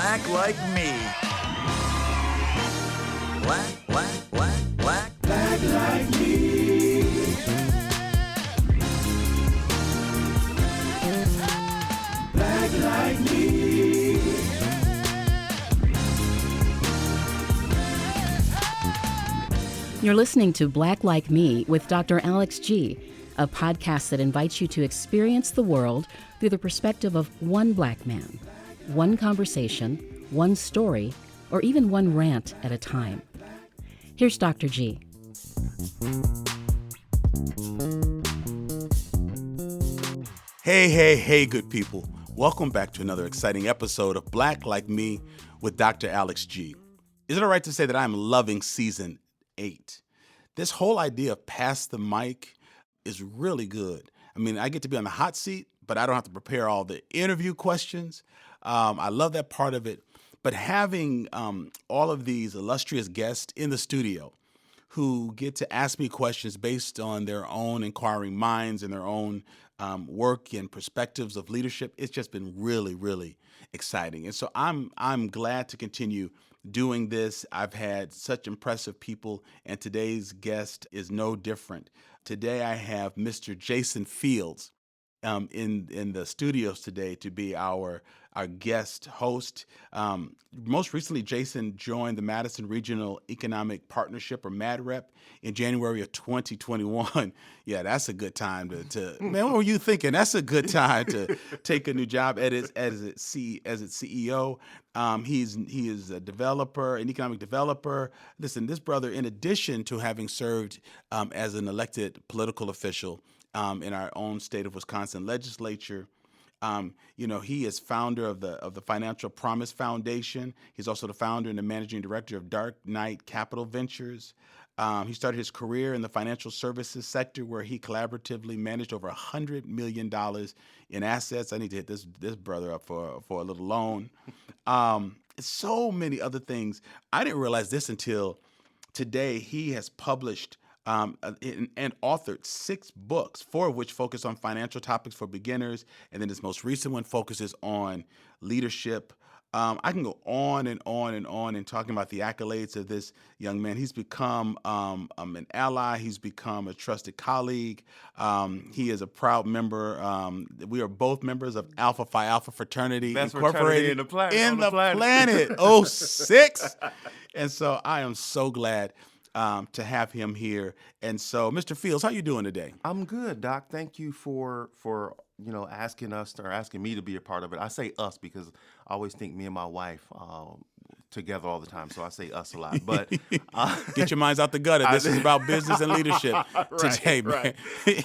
Black like me. Black like me. Black like me. You're listening to Black Like Me with Dr. Alex G., a podcast that invites you to experience the world through the perspective of one black man, one conversation, one story, or even one rant at a time. Here's Dr. G. Hey, good people. Welcome back to another exciting episode of Black Like Me with Dr. Alex G. Is it all right to say that I'm loving season 8? This whole idea of pass the mic is really good. I mean, I get to be on the hot seat, but I don't have to prepare all the interview questions. I love that part of it. But having all of these illustrious guests in the studio who get to ask me questions based on their own inquiring minds and their own work and perspectives of leadership, it's just been really, really exciting. And so I'm glad to continue doing this. I've had such impressive people, and today's guest is no different. Today I have Mr. Jason Fields in the studios today to be our guest host. Most recently, Jason joined the Madison Regional Economic Partnership, or MADREP, in January of 2021. Yeah, that's a good time to man, what were you thinking? That's a good time to take a new job as its CEO. He is a developer, an economic developer. Listen, this brother, in addition to having served as an elected political official in our own state of Wisconsin legislature, he is founder of the Financial Promise Foundation. He's also the founder and the managing director of Dark Knight Capital Ventures. He started his career in the financial services sector, where he collaboratively managed over $100 million in assets. I need to hit this brother up for a little loan. So many other things. I didn't realize this until today. He has published and authored 6 books, 4 of which focus on financial topics for beginners, and then his most recent one focuses on leadership. I can go on and on and on and talking about the accolades of this young man. He's become an ally. He's become a trusted colleague. He is a proud member. We are both members of Alpha Phi Alpha Fraternity Best Incorporated fraternity in the planet 06. And so I am so glad to have him here. And so, Mr. Fields, how you doing today? I'm good, Doc. Thank you for asking me to be a part of it. I say us because I always think me and my wife together all the time, so I say us a lot. But get your minds out the gutter. This is about business and leadership today, man.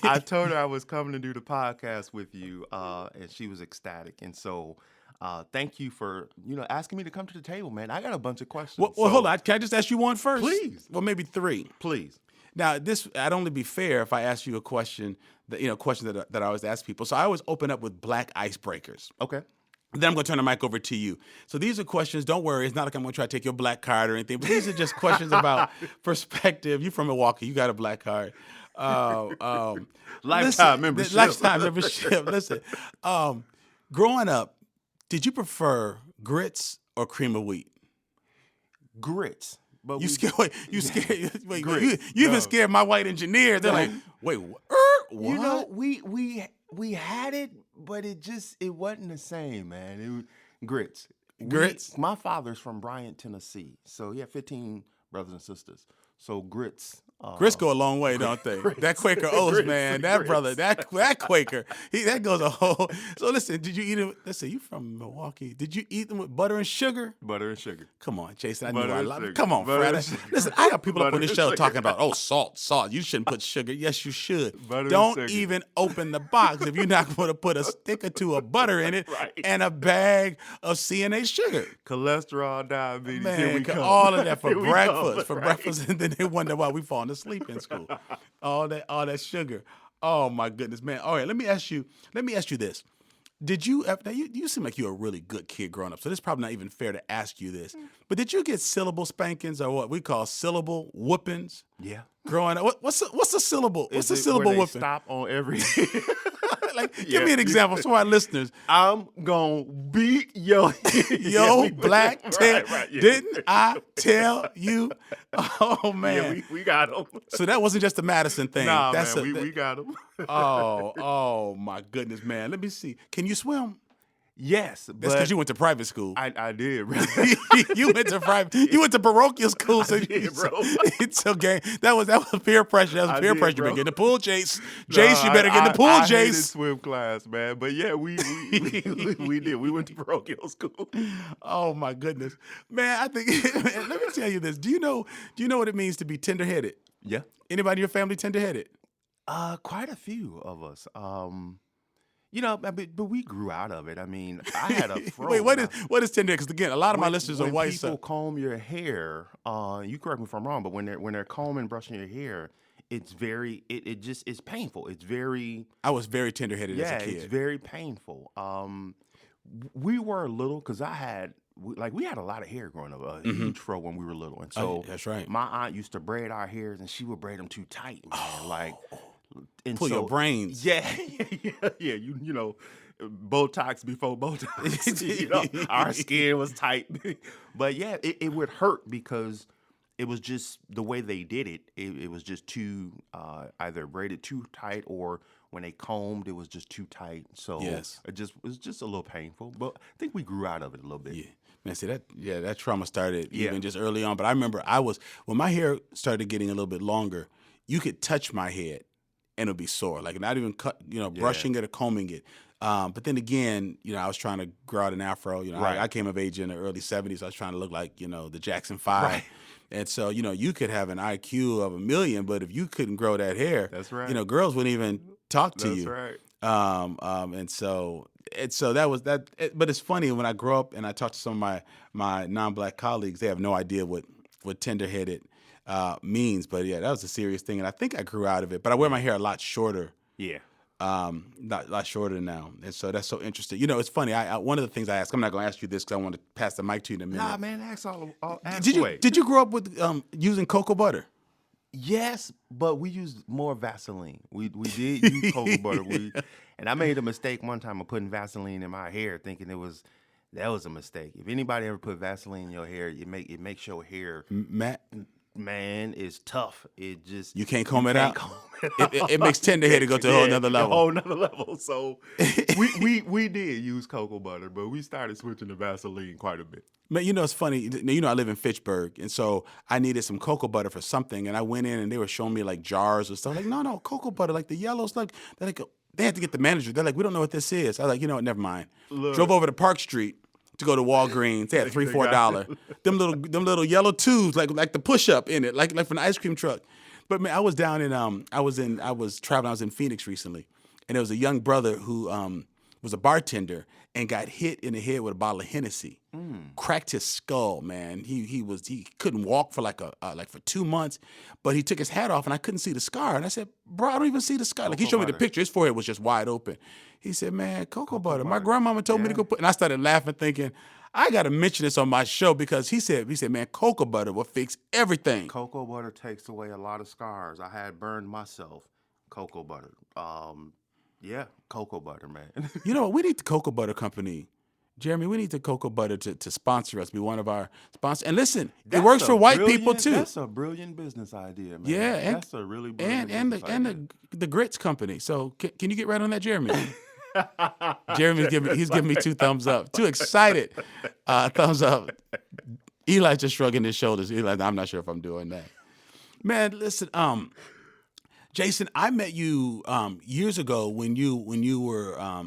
I told her I was coming to do the podcast with you, and she was ecstatic. And so thank you for asking me to come to the table, man. I got a bunch of questions. Well, hold on. Can I just ask you one first? Please. Well, maybe 3. Please. Now, I'd only be fair if I asked you a question that I always ask people. So I always open up with black icebreakers. Okay. Then I'm going to turn the mic over to you. So these are questions. Don't worry. It's not like I'm going to try to take your black card or anything. But these are just questions about perspective. You're from Milwaukee. You got a black card. Lifetime membership. Lifetime membership. Listen, growing up, did you prefer grits or cream of wheat? Grits. But you even scared my white engineers. They're like, wait, what? We had it, but it wasn't the same, man. Grits. Grits? My father's from Bryant, Tennessee, so he had 15 brothers and sisters. So grits. Grits go a long way, don't they? Grits. That Quaker Oats, Grits, man. grits. That brother, that Quaker, that goes a whole. So listen, did you eat it? Listen, you from Milwaukee? Did you eat them with butter and sugar? Butter and sugar. Come on, Jason. I Butter knew I and love sugar. it. Come on, Butter Fred. and Listen, I got people up Butter on this and show sugar. talking about, salt. You shouldn't put sugar. Yes, you should. Butter and Don't sugar. even open the box if you're not going to put a stick or 2 of butter in it Right. and a bag of CNA sugar. Cholesterol, diabetes. Here we Man, come. all of that for Here we breakfast. come, right. Breakfast, and then they wonder why we falling asleep in school. All that sugar. Oh my goodness, man. All right, let me ask you this. Did you ever, now you seem like you're a really good kid growing up, so this is probably not even fair to ask you this. But did you get syllable spankings or what we call syllable whoopings? Yeah. Growing up, what's a syllable? What's a Is it syllable where they whooping? Stop on every. Like, give me an example for our listeners. I'm gonna beat your Yo, black tail. Right, yeah. Didn't I tell you? Oh man. Yeah, we got him. So that wasn't just a Madison thing. Nah, That's man, we got him. oh my goodness, man. Let me see. Can you swim? Yes, That's but because you went to private school. I did, bro. You went to private. You went to parochial school. So did, bro. It's okay. That was peer pressure. That was I peer did, pressure. You bro. better get in the pool, Jace. No, Jace, you better get in the pool, I hated Jace. swim class, man. But yeah, we did. We went to parochial school. Oh my goodness, man! I think. Let me tell you this. Do you know what it means to be tenderheaded? Yeah. Anybody in your family tenderheaded? Quite a few of us. But we grew out of it. I mean, I had a fro. Wait, what is tenderhead? Because again, a lot of my listeners are white. When people comb your hair, you correct me if I'm wrong, but when they're combing, brushing your hair, it's very it's painful. It's very I was very tenderheaded as a kid. it's very painful. We were little because we had a lot of hair growing up, a huge fro when we were little, and so that's right. My aunt used to braid our hairs, and she would braid them too tight, man. And Pull your brains. Yeah. You know, Botox before Botox. You know, our skin was tight, but yeah, it would hurt because it was just the way they did it. It was just too either braided too tight or when they combed, it was just too tight. So yes. it was just a little painful. But I think we grew out of it a little bit. Yeah. Man, see that trauma started even just early on. But I remember when my hair started getting a little bit longer, you could touch my head and it'll be sore. Like not even brushing it or combing it. But then again, I was trying to grow out an afro. Right. I came of age in the early 70s. I was trying to look like, the Jackson 5. Right. And so, you could have an IQ of 1,000,000, but if you couldn't grow that hair, That's right. Girls wouldn't even talk to you. That's right. And so that was that. But it's funny when I grow up and I talk to some of my non-black colleagues, they have no idea what tender-headed means. But yeah, that was a serious thing. And I think I grew out of it, but I wear my hair a lot shorter. Yeah. Not a lot shorter now. And so that's so interesting. It's funny. One of the things I ask, I'm not going to ask you this because I want to pass the mic to you in a minute. Nah, man, ask Did you grow up with using cocoa butter? Yes, but we used more Vaseline. We did use cocoa butter. And I made a mistake one time of putting Vaseline in my hair, thinking that was a mistake. If anybody ever put Vaseline in your hair, it makes your hair Matt, man is tough. It just you can't comb it out. It makes tenderheaded go to a whole nother level. A whole nother level. So we did use cocoa butter, but we started switching to Vaseline quite a bit. Man, it's funny. I live in Fitchburg, and so I needed some cocoa butter for something, and I went in and they were showing me like jars or stuff. Like, no, cocoa butter, like the yellows, like they had to get the manager. They're like, we don't know what this is. I was like, never mind. Look. Drove over to Park Street to go to Walgreens. They had $3-4. Them little yellow tubes, like the push up in it, like from the ice cream truck. But man, I was down in I was traveling. I was in Phoenix recently, and there was a young brother who was a bartender and got hit in the head with a bottle of Hennessy. Cracked his skull, man. He couldn't walk for for 2 months, but he took his hat off and I couldn't see the scar. And I said, bro, I don't even see the scar. Like he showed me the picture. His forehead was just wide open. He said, man, cocoa butter. My grandmama told me to go put. And I started laughing, thinking, I got to mention this on my show because he said, man, cocoa butter will fix everything. Cocoa butter takes away a lot of scars. I had burned myself. Cocoa butter. Yeah, cocoa butter, man. You know what? We need the cocoa butter company. Jeremy, we need the cocoa butter to sponsor us, be one of our sponsors. And listen, it works for white people too. That's a brilliant business idea, man. Yeah, that's a really brilliant business idea. And the grits company. So can you get right on that, Jeremy? Jeremy's giving me 2 thumbs up. Too excited. Thumbs up. Eli's just shrugging his shoulders. Eli, I'm not sure if I'm doing that. Man, listen, Jason, I met you years ago when you were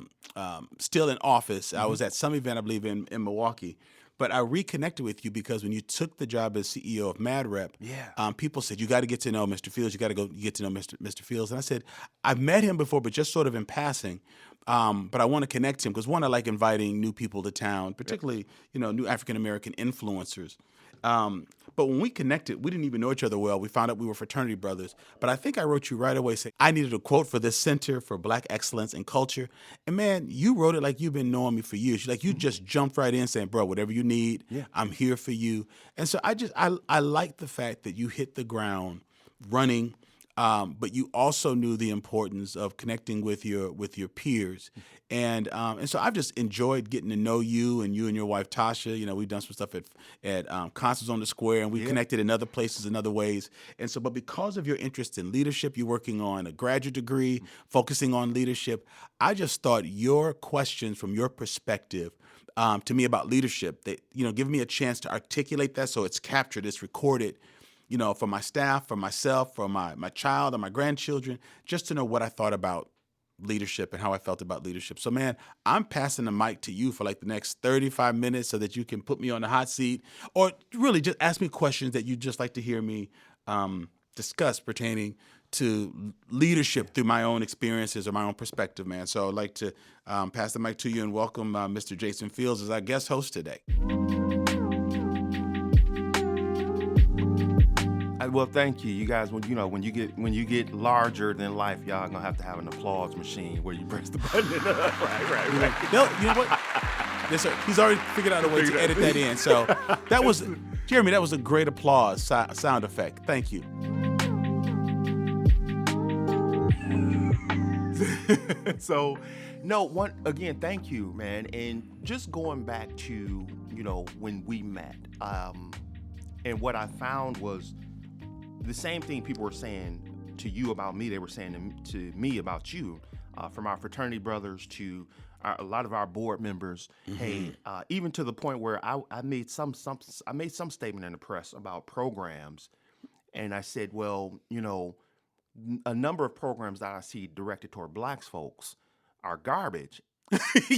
still in office. I was at some event, I believe, in Milwaukee. But I reconnected with you because when you took the job as CEO of MadRep, people said, you got to get to know Mr. Fields. You got to go get to know Mr. Fields. And I said, I've met him before, but just sort of in passing. But I want to connect him because, one, I like inviting new people to town, particularly, new African-American influencers. But when we connected, we didn't even know each other well. We found out we were fraternity brothers. But I think I wrote you right away saying, I needed a quote for this Center for Black Excellence and Culture. And man, you wrote it like you've been knowing me for years. You just jumped right in saying, bro, whatever you need, I'm here for you. And so I like the fact that you hit the ground running but you also knew the importance of connecting with your peers, and so I've just enjoyed getting to know you and your wife Tasha. You know, we've done some stuff at Concerts on the Square, and we connected in other places in other ways. And so, but because of your interest in leadership, you're working on a graduate degree, focusing on leadership. I just thought your questions from your perspective to me about leadership, that give me a chance to articulate that so it's captured, it's recorded, for my staff, for myself, for my child or my grandchildren, just to know what I thought about leadership and how I felt about leadership. So, man, I'm passing the mic to you for like the next 35 minutes so that you can put me on the hot seat, or really just ask me questions that you'd just like to hear me discuss pertaining to leadership through my own experiences or my own perspective, man. So I'd like to pass the mic to you and welcome Mr. Jason Fields as our guest host today. Well, thank you. You guys, when you get larger than life, y'all gonna have to have an applause machine where you press the button. right. No, you know what? Yes, sir. He's already figured out a way to edit that in. So that was, Jeremy, that was a great applause sound effect. Thank you. So, again, thank you, man. And just going back to, when we met, and what I found was the same thing people were saying to you about me, they were saying to me about you, from our fraternity brothers to a lot of our board members. Mm-hmm. Hey, even to the point where I made some statement in the press about programs, and I said, well, a number of programs that I see directed toward Black folks are garbage.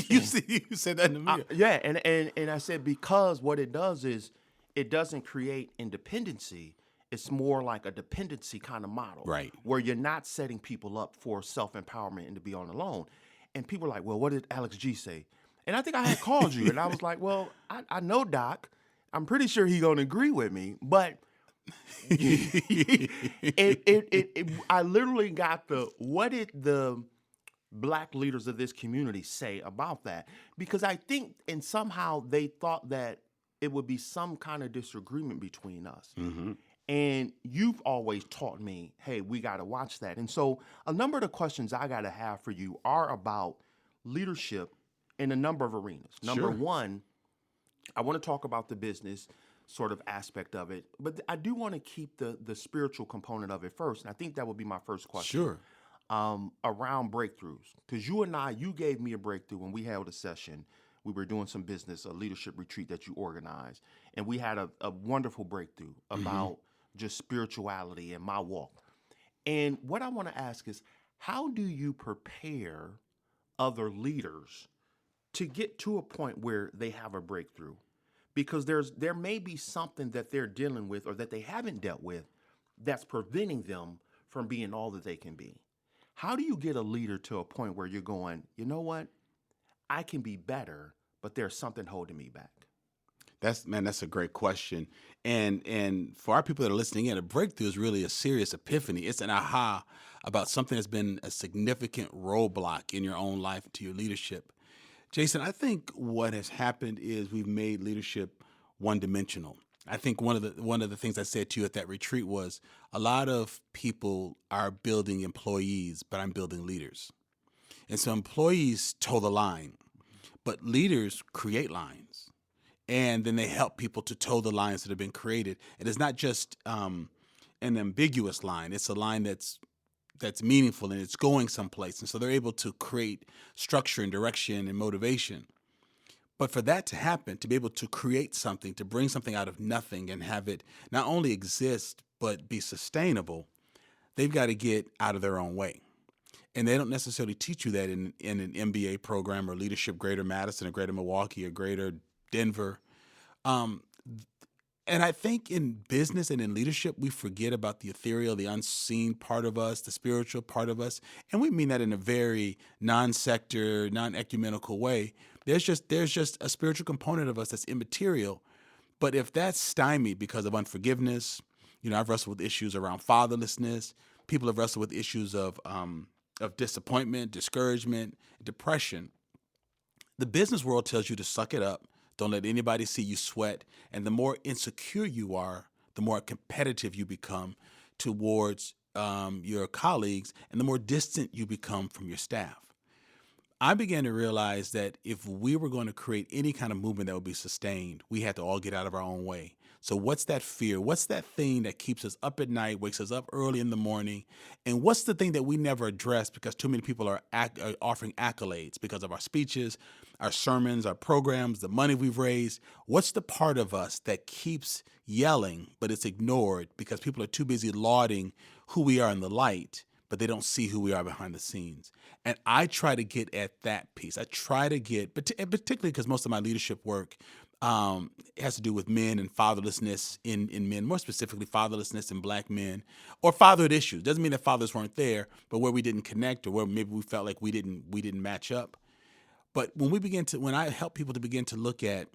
You said that in the media. Yeah, and I said, because what it does is it doesn't create independency. It's more like a dependency kind of model, right? Where you're not setting people up for self-empowerment and to be on their own. And people are like, well, what did Alex G say? And I think I had called you, and I was like, well, I know Doc. I'm pretty sure he's gonna agree with me, but I literally got what did the Black leaders of this community say about that? Because I think, and somehow they thought that it would be some kind of disagreement between us. Mm-hmm. And you've always taught me, hey, we got to watch that. And so a number of the questions I got to have for you are about leadership in a number of arenas. Number one, I want to talk about the business sort of aspect of it, but I do want to keep the spiritual component of it first. And I think that would be my first question. Sure. Around breakthroughs. Because you gave me a breakthrough when we held a session. We were doing some business, a leadership retreat that you organized. And we had a wonderful breakthrough about just spirituality and my walk. And what I want to ask is, how do you prepare other leaders to get to a point where they have a breakthrough? Because there may be something that they're dealing with or that they haven't dealt with that's preventing them from being all that they can be. How do you get a leader to a point where you're going, you know what? I can be better, but there's something holding me back. That's a great question. And for our people that are listening in, a breakthrough is really a serious epiphany. It's an aha about something that's been a significant roadblock in your own life to your leadership. Jason, I think what has happened is we've made leadership one-dimensional. I think one of the things I said to you at that retreat was a lot of people are building employees, but I'm building leaders. And so employees toe the line, but leaders create lines. And then they help people to toe the lines that have been created. And it's not just an ambiguous line. It's a line that's meaningful and it's going someplace. And so they're able to create structure and direction and motivation. But for that to happen, to be able to create something, to bring something out of nothing and have it not only exist, but be sustainable, they've got to get out of their own way. And they don't necessarily teach you that in an MBA program or leadership, Greater Madison or Greater Milwaukee or Greater Denver. And I think in business and in leadership, we forget about the ethereal, the unseen part of us, the spiritual part of us. And we mean that in a very non-sector, non-ecumenical way. There's just a spiritual component of us that's immaterial. But if that's stymied because of unforgiveness, I've wrestled with issues around fatherlessness. People have wrestled with issues of disappointment, discouragement, depression. The business world tells you to suck it up. Don't let anybody see you sweat. And the more insecure you are, the more competitive you become towards your colleagues, and the more distant you become from your staff. I began to realize that if we were going to create any kind of movement that would be sustained, we had to all get out of our own way. So what's that fear? What's that thing that keeps us up at night, wakes us up early in the morning? And what's the thing that we never address because too many people are offering accolades because of our speeches, our sermons, our programs, the money we've raised? What's the part of us that keeps yelling, but it's ignored because people are too busy lauding who we are in the light, but they don't see who we are behind the scenes? And I try to get at that piece. I try to get, particularly because most of my leadership work has to do with men and fatherlessness in men, more specifically fatherlessness in Black men, or fatherhood issues. Doesn't mean that fathers weren't there, but where we didn't connect or where maybe we felt like we didn't match up. But when I help people to begin to look at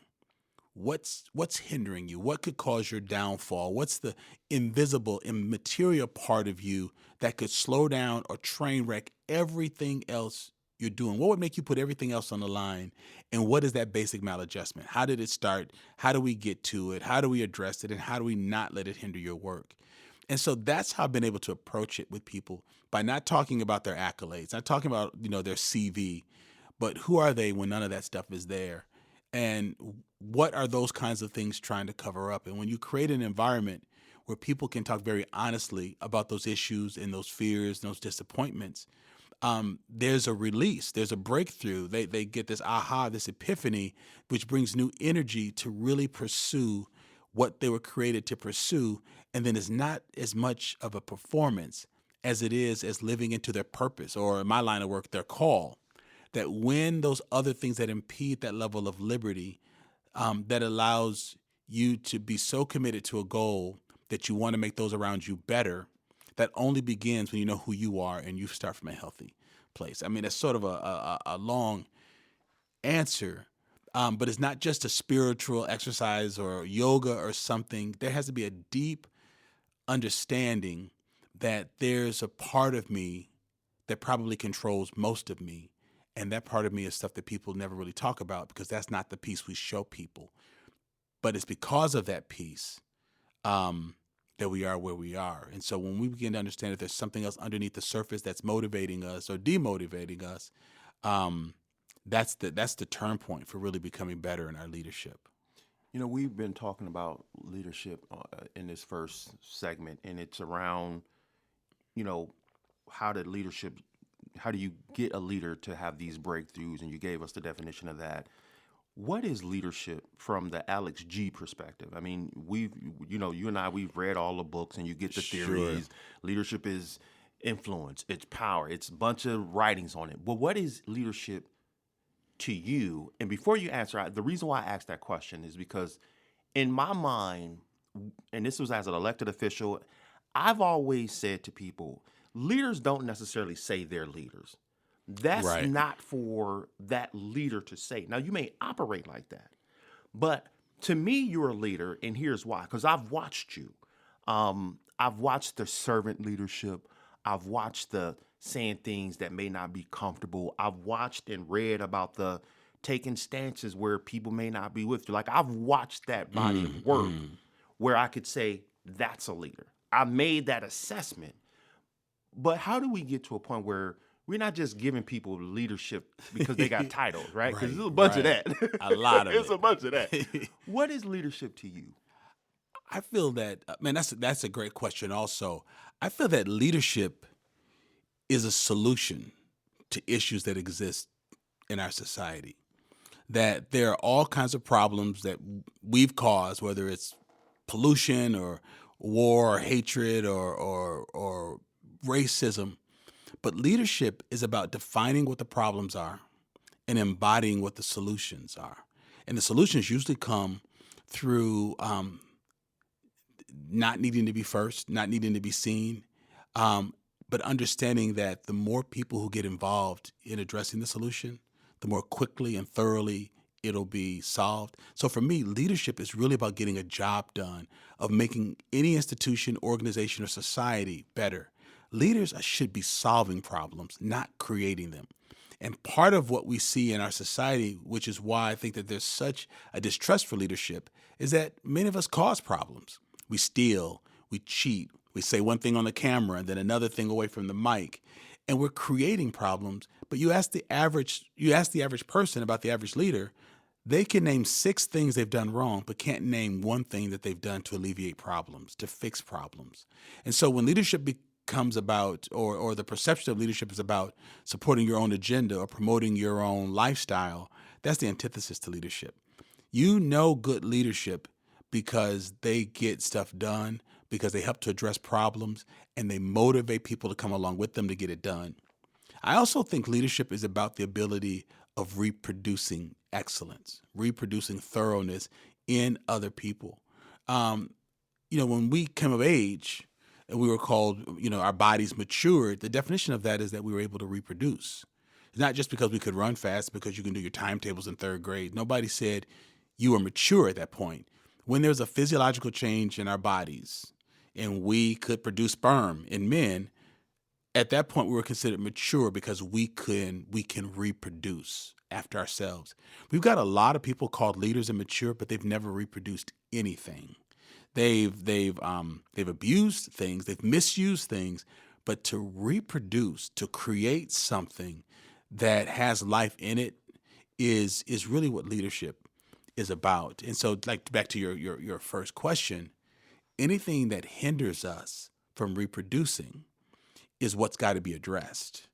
what's hindering you, what could cause your downfall, what's the invisible, immaterial part of you that could slow down or train wreck everything else you're doing? What would make you put everything else on the line? And what is that basic maladjustment? How did it start? How do we get to it? How do we address it? And how do we not let it hinder your work? And so that's how I've been able to approach it with people, by not talking about their accolades, not talking about, their CV, but who are they when none of that stuff is there? And what are those kinds of things trying to cover up? And when you create an environment where people can talk very honestly about those issues and those fears and those disappointments, there's a release, there's a breakthrough. They get this aha, this epiphany, which brings new energy to really pursue what they were created to pursue. And then it's not as much of a performance as it is as living into their purpose, or in my line of work, their call. That when those other things that impede that level of liberty, that allows you to be so committed to a goal that you want to make those around you better, that only begins when you know who you are and you start from a healthy place. I mean, it's sort of a long answer, but it's not just a spiritual exercise or yoga or something. There has to be a deep understanding that there's a part of me that probably controls most of me. And that part of me is stuff that people never really talk about because that's not the piece we show people. But it's because of that piece that we are where we are. And so when we begin to understand that there's something else underneath the surface that's motivating us or demotivating us, that's the turn point for really becoming better in our leadership. We've been talking about leadership in this first segment, and it's around, how do you get a leader to have these breakthroughs? And you gave us the definition of that. What is leadership from the Alex G perspective? I mean, you and I, we've read all the books and you get the theories. Sure. Leadership is influence, it's power, it's a bunch of writings on it. But what is leadership to you? And before you answer, the reason why I asked that question is because in my mind, and this was as an elected official, I've always said to people, leaders don't necessarily say they're leaders. That's right. Not for that leader to say. Now, you may operate like that, but to me, you're a leader, and here's why. Because I've watched you. I've watched the servant leadership. I've watched the saying things that may not be comfortable. I've watched and read about the taking stances where people may not be with you. Like, I've watched that body of work where I could say, that's a leader. I made that assessment. But how do we get to a point where we're not just giving people leadership because they got titles, right? Because there's a bunch of that. A lot of it. It's a bunch of that. What is leadership to you? I feel that, man, that's a great question also. I feel that leadership is a solution to issues that exist in our society. That there are all kinds of problems that we've caused, whether it's pollution or war or hatred or racism. But leadership is about defining what the problems are and embodying what the solutions are. And the solutions usually come through not needing to be first, not needing to be seen, but understanding that the more people who get involved in addressing the solution, the more quickly and thoroughly it'll be solved. So for me, leadership is really about getting a job done, of making any institution, organization, or society better. Leaders should be solving problems, not creating them. And part of what we see in our society, which is why I think that there's such a distrust for leadership, is that many of us cause problems. We steal, we cheat, We say one thing on the camera and then another thing away from the mic, and we're creating problems. But you ask the average person about the average leader, they can name 6 things they've done wrong, but can't name one thing that they've done to alleviate problems, to fix problems. And so when leadership becomes about, or the perception of leadership is about supporting your own agenda or promoting your own lifestyle, that's the antithesis to leadership. You know good leadership because they get stuff done, because they help to address problems, and they motivate people to come along with them to get it done. I also think leadership is about the ability of reproducing excellence, reproducing thoroughness in other people. When we came of age and we were called, our bodies matured, the definition of that is that we were able to reproduce. It's not just because we could run fast, because you can do your timetables in 3rd grade. Nobody said you were mature at that point. When there's a physiological change in our bodies and we could produce sperm in men, at that point we were considered mature because we can reproduce after ourselves. We've got a lot of people called leaders and mature, but they've never reproduced anything. They've abused things, they've misused things, but to reproduce, to create something that has life in it is really what leadership is about. And so, like, back to your first question, anything that hinders us from reproducing is what's got to be addressed.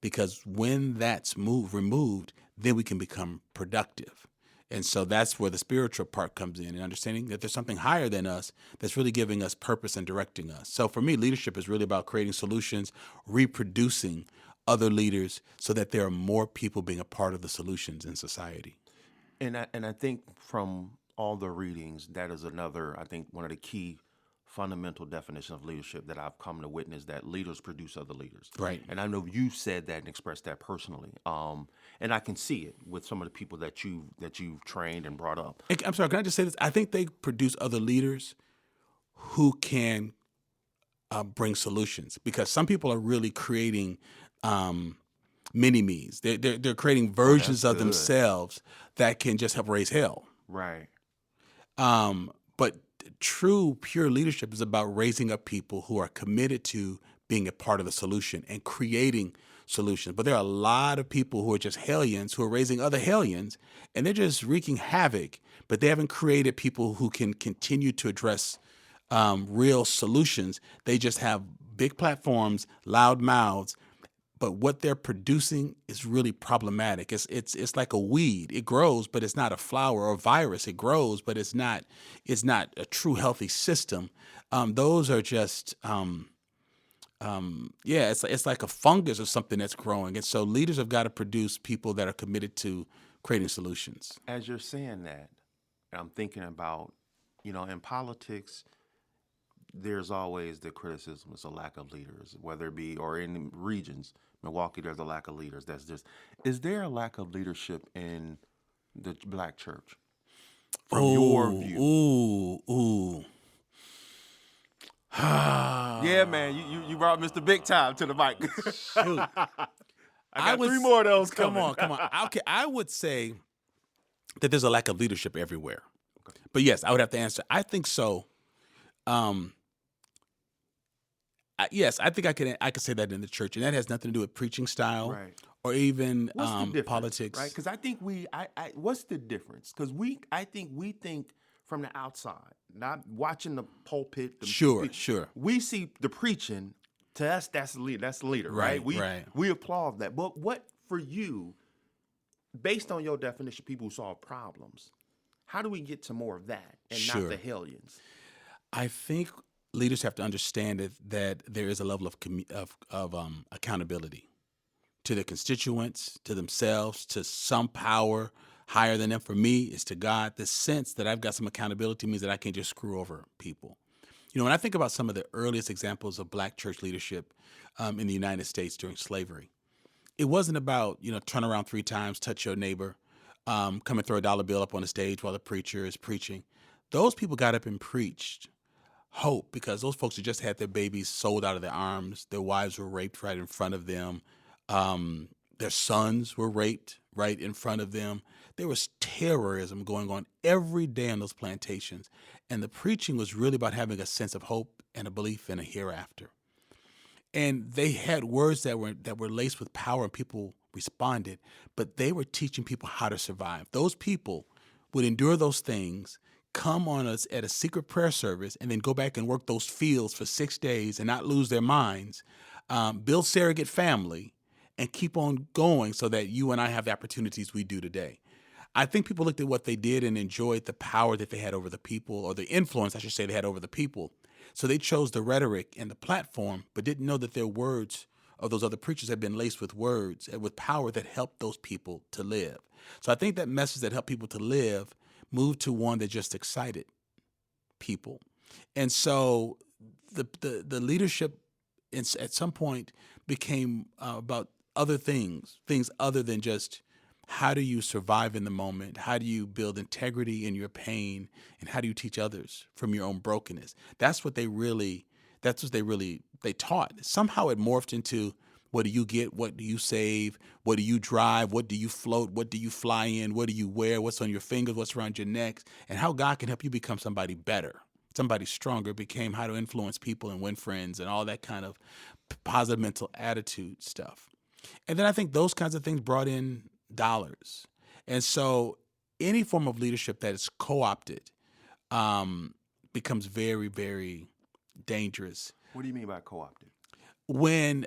Because when that's removed, then we can become productive. And so that's where the spiritual part comes in, and understanding that there's something higher than us that's really giving us purpose and directing us. So for me, leadership is really about creating solutions, reproducing other leaders so that there are more people being a part of the solutions in society. And I think from all the readings, that is another, I think, one of the key fundamental definitions of leadership that I've come to witness, that leaders produce other leaders. Right. And I know you've said that and expressed that personally. And I can see it with some of the people that you've trained and brought up. I'm sorry, can I just say this? I think they produce other leaders who can bring solutions, because some people are really creating mini-me's. They're creating versions of themselves that can just help raise hell. Right. But true, pure leadership is about raising up people who are committed to being a part of the solution and creating solutions. But there are a lot of people who are just hellions who are raising other hellions, and they're just wreaking havoc, but they haven't created people who can continue to address real solutions. They just have big platforms, loud mouths, but what they're producing is really problematic. It's like a weed. It grows, but it's not a flower or a virus. It grows, but it's not a true healthy system. Those are just it's like a fungus or something that's growing. And so leaders have got to produce people that are committed to creating solutions. As you're saying that, I'm thinking about, in politics, there's always the criticism, it's a lack of leaders, whether it be, or in regions, Milwaukee, there's a lack of leaders. Is there a lack of leadership in the Black church? From your view? Yeah, man, you brought Mr. Big Time to the mic. Shoot. I got 3 more of those Come coming. on. Okay, I would say that there's a lack of leadership everywhere. Okay. But yes, I would have to answer. I think so. Yes, I think I could say that in the church, and that has nothing to do with preaching style, Right. or even What's the difference, politics. right? Because I think what's the difference? Because I think we think from the outside, not watching the pulpit. Sure. We see the preaching. To us, that's the leader. That's the leader, right? We applaud that. But what for you, based on your definition, people who solve problems? How do we get to more of that and not the hellions? I think leaders have to understand that there is a level of accountability to their constituents, to themselves, to some power higher than them. For me, it's to God. The sense that I've got some accountability means that I can't just screw over people. When I think about some of the earliest examples of Black church leadership in the United States during slavery, it wasn't about, turn around 3 times, touch your neighbor, come and throw a dollar bill up on the stage while the preacher is preaching. Those people got up and preached hope, because those folks had just had their babies sold out of their arms. Their wives were raped right in front of them. Their sons were raped right in front of them. there was terrorism going on every day on those plantations. And the preaching was really about having a sense of hope and a belief in a hereafter. And they had words that were laced with power, and people responded, but they were teaching people how to survive. Those people would endure those things, come on us at a secret prayer service, and then go back and work those fields for 6 days and not lose their minds, build surrogate family, and keep on going so that you and I have the opportunities we do today. I think people looked at what they did and enjoyed the power that they had over the people, or the influence, I should say, they had over the people. So they chose the rhetoric and the platform, but didn't know that their words of those other preachers had been laced with words and with power that helped those people to live. So I think that message that helped people to live moved to one that just excited people. And so the leadership at some point became about other things other than just how do you survive in the moment? How do you build integrity in your pain? And how do you teach others from your own brokenness? That's what they taught. Somehow it morphed into, what do you get? What do you save? What do you drive? What do you float? What do you fly in? What do you wear? What's on your fingers? What's around your neck? And how God can help you become somebody better, somebody stronger. Became how to influence people and win friends and all that kind of positive mental attitude stuff. And then I think those kinds of things brought in dollars. And so any form of leadership that is co-opted becomes very, very dangerous. What do you mean by co-opted? When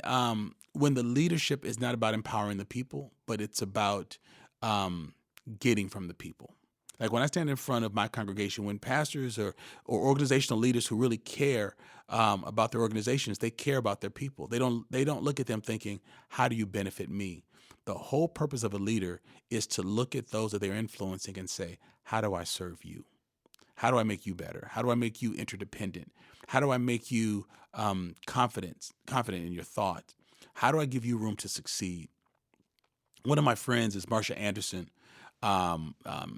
the leadership is not about empowering the people, but it's about getting from the people. Like when I stand in front of my congregation, when pastors or organizational leaders who really care about their organizations, they care about their people. They don't look at them thinking, how do you benefit me? The whole purpose of a leader is to look at those that they're influencing and say, how do I serve you? How do I make you better? How do I make you interdependent? How do I make you confident in your thoughts? How do I give you room to succeed? One of my friends is Marsha Anderson.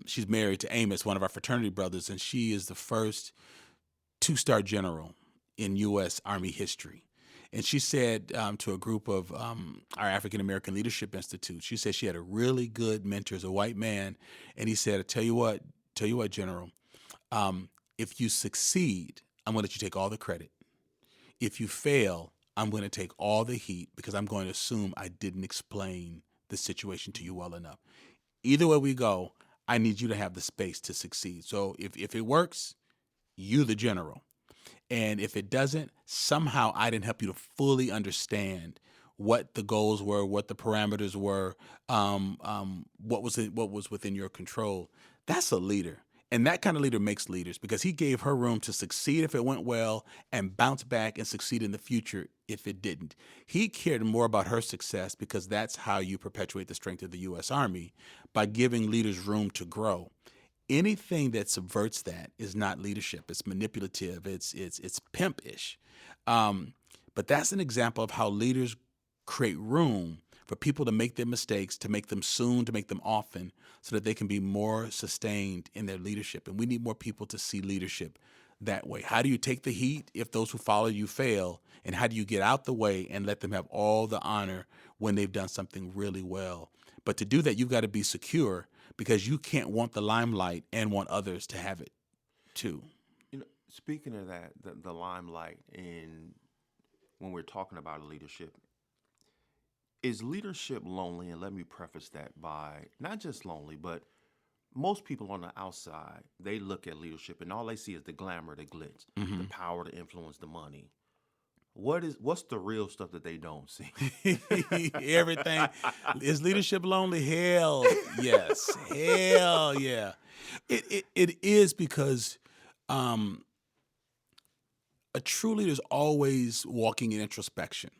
She's married to Amos, one of our fraternity brothers, and she is the first 2-star general in U.S. Army history. And she said to a group of our African American Leadership Institute, she said she had a really good mentor as a white man. And he said, tell you what, General, if you succeed, I'm going to let you take all the credit. If you fail, I'm going to take all the heat because I'm going to assume I didn't explain the situation to you well enough. Either way we go, I need you to have the space to succeed. So if it works, you the general. And if it doesn't, somehow I didn't help you to fully understand what the goals were, what the parameters were, what was within your control. That's a leader. And that kind of leader makes leaders because he gave her room to succeed if it went well and bounce back and succeed in the future if it didn't. He cared more about her success because that's how you perpetuate the strength of the U.S. Army, by giving leaders room to grow. Anything that subverts that is not leadership. It's manipulative. It's pimp-ish. But that's an example of how leaders create room for people to make their mistakes, to make them soon, to make them often, so that they can be more sustained in their leadership. And we need more people to see leadership that way. How do you take the heat if those who follow you fail? And how do you get out the way and let them have all the honor when they've done something really well? But to do that, you've got to be secure, because you can't want the limelight and want others to have it too. Speaking of that, the limelight, and when we're talking about leadership, is leadership lonely? And let me preface that by not just lonely, but most people on the outside, they look at leadership and all they see is the glamour, the glitz, the power, the influence, the money. What's the real stuff that they don't see? Everything. Is leadership lonely? Hell yes. Hell yeah. It is, because a true leader is always walking in introspection.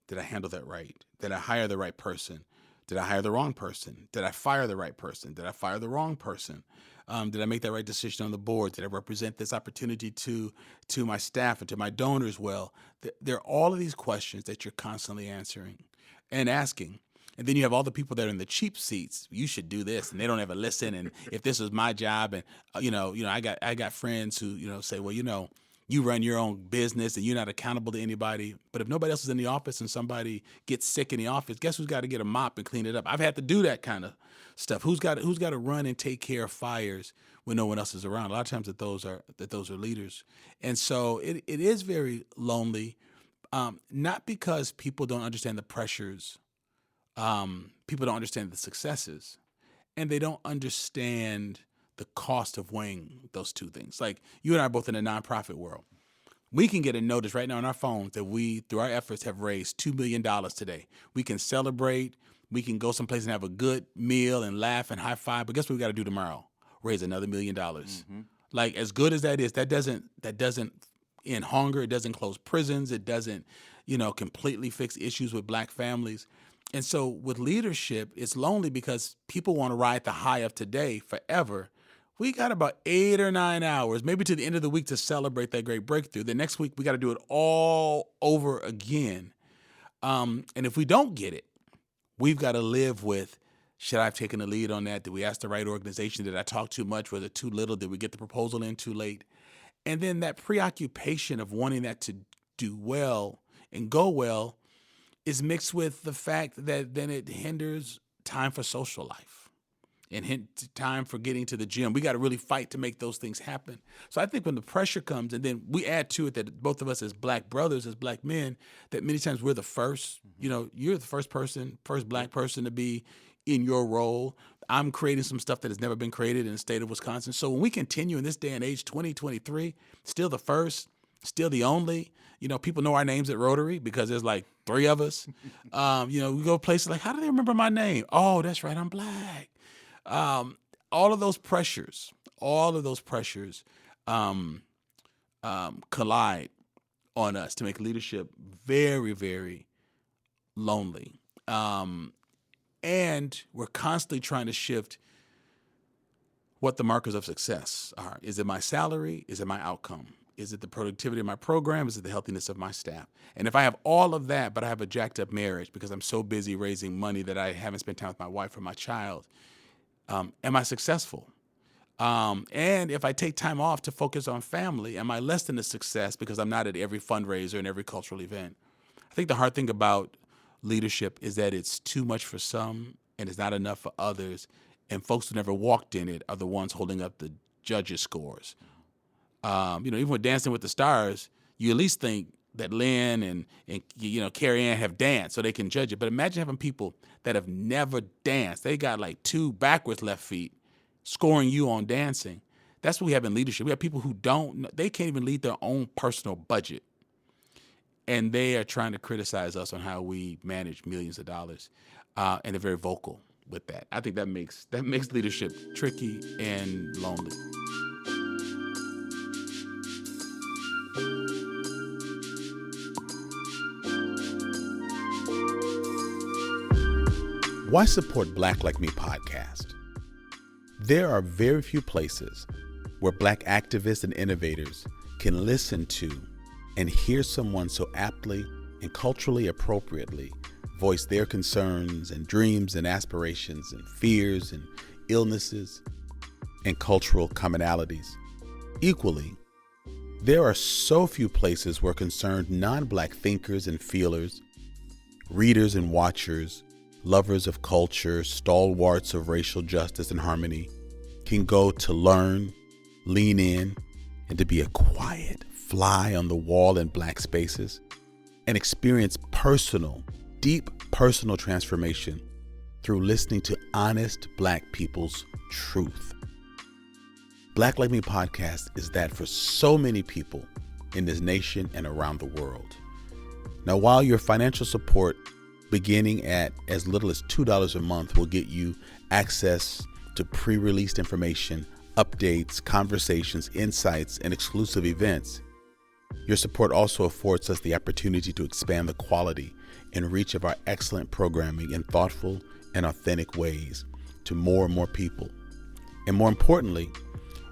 Did I handle that right? Did I hire the right person? Did I hire the wrong person? Did I fire the right person? Did I fire the wrong person? Did I make that right decision on the board? Did I represent this opportunity to my staff and to my donors well? There are all of these questions that you're constantly answering and asking. And then you have all the people that are in the cheap seats. You should do this, and they don't ever listen. And if this was my job, and I got friends who say, well, you run your own business and you're not accountable to anybody. But if nobody else is in the office and somebody gets sick in the office, guess who's got to get a mop and clean it up? I've had to do that kind of stuff. Who's got to run and take care of fires when no one else is around? A lot of times that those are leaders, and so it is very lonely. Not because people don't understand the pressures, people don't understand the successes, and they don't understand the cost of weighing those two things. Like you and I are both in the nonprofit world. We can get a notice right now on our phones that we, through our efforts, have raised $2 million today. We can celebrate. We can go someplace and have a good meal and laugh and high five. But guess what we got to do tomorrow? Raise another $1 million. Like as good as that is, that doesn't end hunger. It doesn't close prisons. It doesn't, completely fix issues with Black families. And so with leadership, it's lonely because people want to ride the high of today forever. We got about 8 or 9 hours, maybe to the end of the week, to celebrate that great breakthrough. The next week, we got to do it all over again. And if we don't get it, we've got to live with, should I have taken the lead on that? Did we ask the right organization? Did I talk too much? Was it too little? Did we get the proposal in too late? And then that preoccupation of wanting that to do well and go well is mixed with the fact that then it hinders time for social life and time for getting to the gym. We got to really fight to make those things happen. So I think when the pressure comes, and then we add to it that both of us as Black brothers, as Black men, that many times we're the first. You're the first Black person to be in your role. I'm creating some stuff that has never been created in the state of Wisconsin. So when we continue in this day and age, 2023, still the first, still the only. People know our names at Rotary because there's like 3 of us. We go places like, how do they remember my name? Oh, that's right, I'm Black. All of those pressures collide on us to make leadership very, very lonely. And we're constantly trying to shift what the markers of success are. Is it my salary? Is it my outcome? Is it the productivity of my program? Is it the healthiness of my staff? And if I have all of that, but I have a jacked up marriage because I'm so busy raising money that I haven't spent time with my wife or my child, am I successful? And if I take time off to focus on family, am I less than a success because I'm not at every fundraiser and every cultural event? I think the hard thing about leadership is that it's too much for some and it's not enough for others. And folks who never walked in it are the ones holding up the judges' scores. Even with Dancing with the Stars, you at least think that Lynn and Carrie Ann have danced so they can judge it. But imagine having people that have never danced. They got like 2 backwards left feet scoring you on dancing. That's what we have in leadership. We have people who they can't even lead their own personal budget. And they are trying to criticize us on how we manage millions of dollars. And they're very vocal with that. I think that makes leadership tricky and lonely. Why support Black Like Me podcast? There are very few places where Black activists and innovators can listen to and hear someone so aptly and culturally appropriately voice their concerns and dreams and aspirations and fears and illnesses and cultural commonalities. Equally, there are so few places where concerned non-Black thinkers and feelers, readers and watchers, lovers of culture, stalwarts of racial justice and harmony can go to learn, lean in, and to be a quiet fly on the wall in Black spaces and experience deep personal transformation through listening to honest Black people's truth. Black Like Me podcast is that for so many people in this nation and around the world. Now, while your financial support beginning at as little as $2 a month will get you access to pre-released information, updates, conversations, insights, and exclusive events, your support also affords us the opportunity to expand the quality and reach of our excellent programming in thoughtful and authentic ways to more and more people. And more importantly,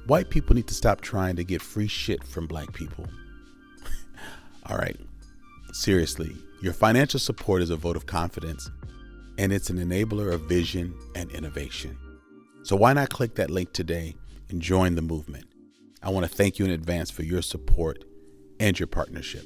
white people need to stop trying to get free shit from Black people. All right, seriously, your financial support is a vote of confidence, and it's an enabler of vision and innovation. So why not click that link today and join the movement? I want to thank you in advance for your support and your partnership.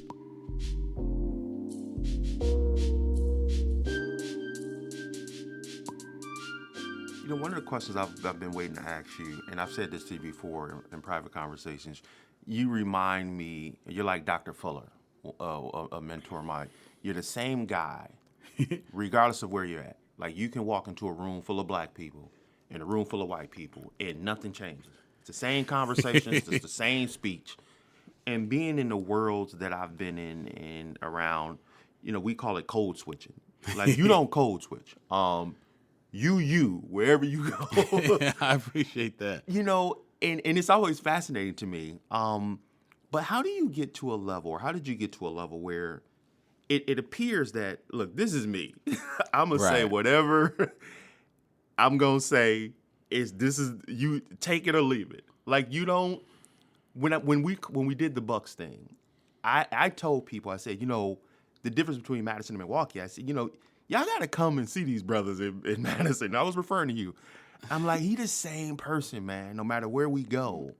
One of the questions I've been waiting to ask you, and I've said this to you before in private conversations, you remind me, you're like Dr. Fuller, a mentor of mine. You're the same guy, regardless of where you're at. Like, you can walk into a room full of black people and a room full of white people, and nothing changes. It's the same conversations, it's the same speech. And being in the worlds that I've been in and around, we call it code switching. Like, you don't code switch. Wherever you go. I appreciate that. And it's always fascinating to me. But how do you get to a level, or how did you get to a level where it appears that, look, this is me. I'm going to say whatever I'm going to say. This is you, take it or leave it. Like, you don't, when we did the Bucks thing, I told people, I said, the difference between Madison and Milwaukee, I said, y'all got to come and see these brothers in Madison. I was referring to you. I'm like, he the same person, man, no matter where we go.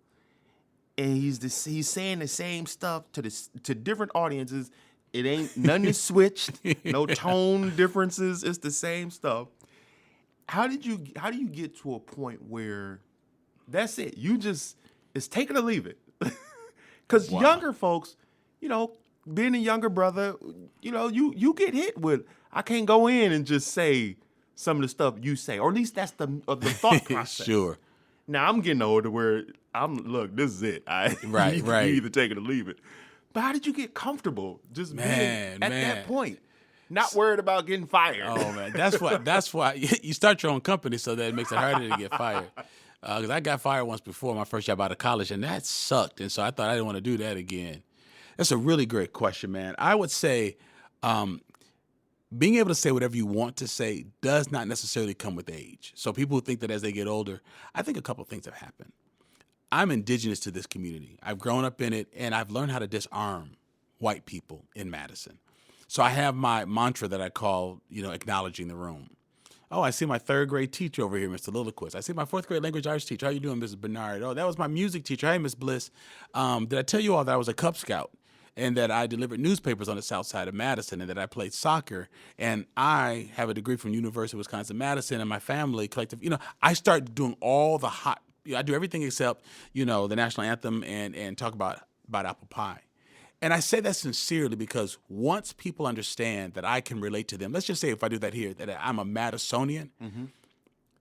And he's saying the same stuff to different audiences. It ain't, nothing is switched, no tone differences. It's the same stuff. How do you get to a point where that's it? It's take it or leave it. Because younger folks, being a younger brother, you get hit with, I can't go in and just say some of the stuff you say, or at least that's the thought process. Sure. Now I'm getting older where look, this is it. Right. You either take it or leave it. But how did you get comfortable just being at that point? Not worried about getting fired. Oh man, that's why you start your own company so that it makes it harder to get fired. Because I got fired once before, my first job out of college, and that sucked. And so I thought I didn't want to do that again. That's a really great question, man. I would say being able to say whatever you want to say does not necessarily come with age. So people who think that as they get older, I think a couple of things have happened. I'm indigenous to this community. I've grown up in it, and I've learned how to disarm white people in Madison. So I have my mantra that I call, acknowledging the room. Oh, I see my third grade teacher over here, Mr. Lilliquist. I see my fourth grade language arts teacher. How you doing, Mrs. Bernard? Oh, that was my music teacher. Hey, Miss Bliss. Did I tell you all that I was a Cub Scout and that I delivered newspapers on the south side of Madison and that I played soccer? And I have a degree from University of Wisconsin-Madison, and my family collective. I start doing all the I do everything except, the national anthem and talk about apple pie. And I say that sincerely because once people understand that I can relate to them, let's just say if I do that here, that I'm a Madisonian,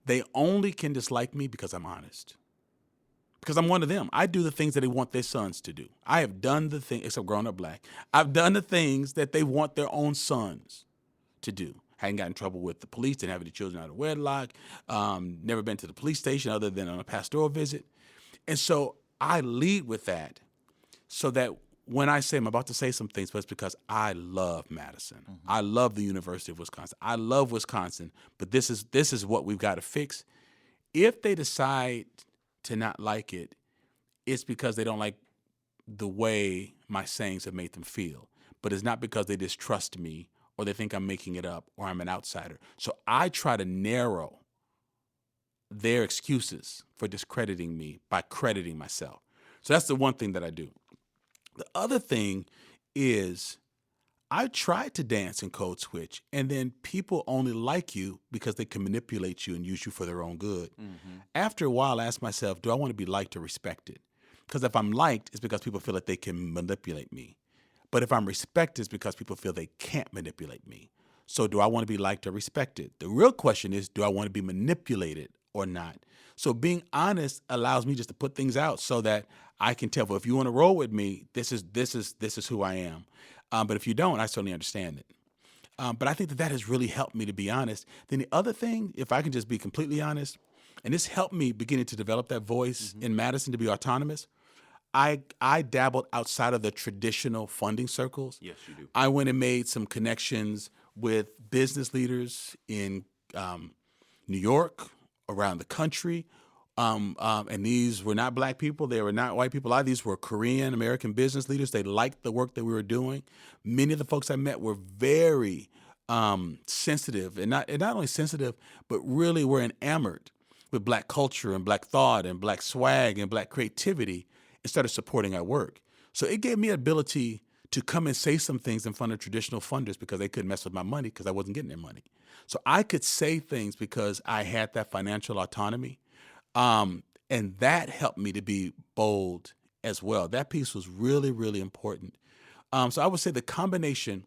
they only can dislike me because I'm honest. Because I'm one of them. I do the things that they want their sons to do. I have done the things, except growing up black, I've done the things that they want their own sons to do. Hadn't gotten in trouble with the police, didn't have any children out of wedlock, never been to the police station other than on a pastoral visit. And so I lead with that so that when I say I'm about to say some things, but it's because I love Madison. I love the University of Wisconsin. I love Wisconsin, but this is what we've got to fix. If they decide to not like it, it's because they don't like the way my sayings have made them feel. But it's not because they distrust me or they think I'm making it up or I'm an outsider. So I try to narrow their excuses for discrediting me by crediting myself. So that's the one thing that I do. The other thing is I try to dance and code switch, and then people only like you because they can manipulate you and use you for their own good. After a while, I ask myself, do I want to be liked or respected? Because if I'm liked, it's because people feel that they can manipulate me. But if I'm respected, it's because people feel they can't manipulate me. So do I want to be liked or respected? The real question is, do I want to be manipulated or not? So being honest allows me just to put things out so that I can tell, well, if you want to roll with me, this is who I am. But if you don't, I certainly understand it. But I think that has really helped me to be honest. Then the other thing, if I can just be completely honest, and this helped me beginning to develop that voice in Madison to be autonomous, I dabbled outside of the traditional funding circles. Yes, you do. I went and made some connections with business leaders in New York, around the country. And these were not black people. They were not white people. A lot of these were Korean American business leaders. They liked the work that we were doing. Many of the folks I met were very sensitive, and not only sensitive, but really were enamored with black culture and black thought and black swag and black creativity and started supporting our work. So it gave me an ability to come and say some things in front of traditional funders because they couldn't mess with my money because I wasn't getting their money. So I could say things because I had that financial autonomy. And that helped me to be bold as well. That piece was really, really important. So I would say the combination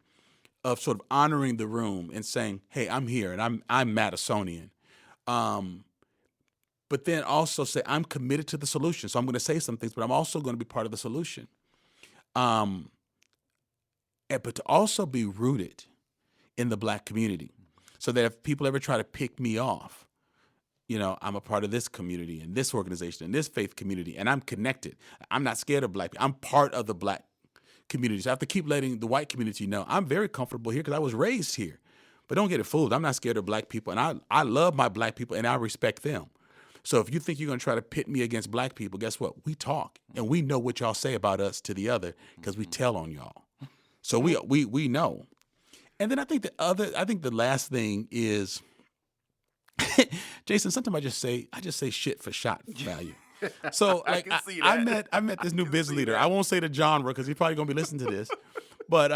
of sort of honoring the room and saying, hey, I'm here and I'm Madisonian. But then also say, I'm committed to the solution. So I'm going to say some things, but I'm also going to be part of the solution. But to also be rooted in the Black community so that if people ever try to pick me off, I'm a part of this community and this organization and this faith community, and I'm connected. I'm not scared of Black people. I'm part of the Black community. So I have to keep letting the white community know I'm very comfortable here because I was raised here. But don't get it fooled. I'm not scared of Black people, and I love my Black people, and I respect them. So if you think you're going to try to pit me against Black people, guess what? We talk, and we know what y'all say about us to the other because we tell on y'all. So we know. And then I think the last thing is, Jason, sometimes I just say shit for shot value. So like I met this new business leader. I won't say the genre because he's probably going to be listening to this, but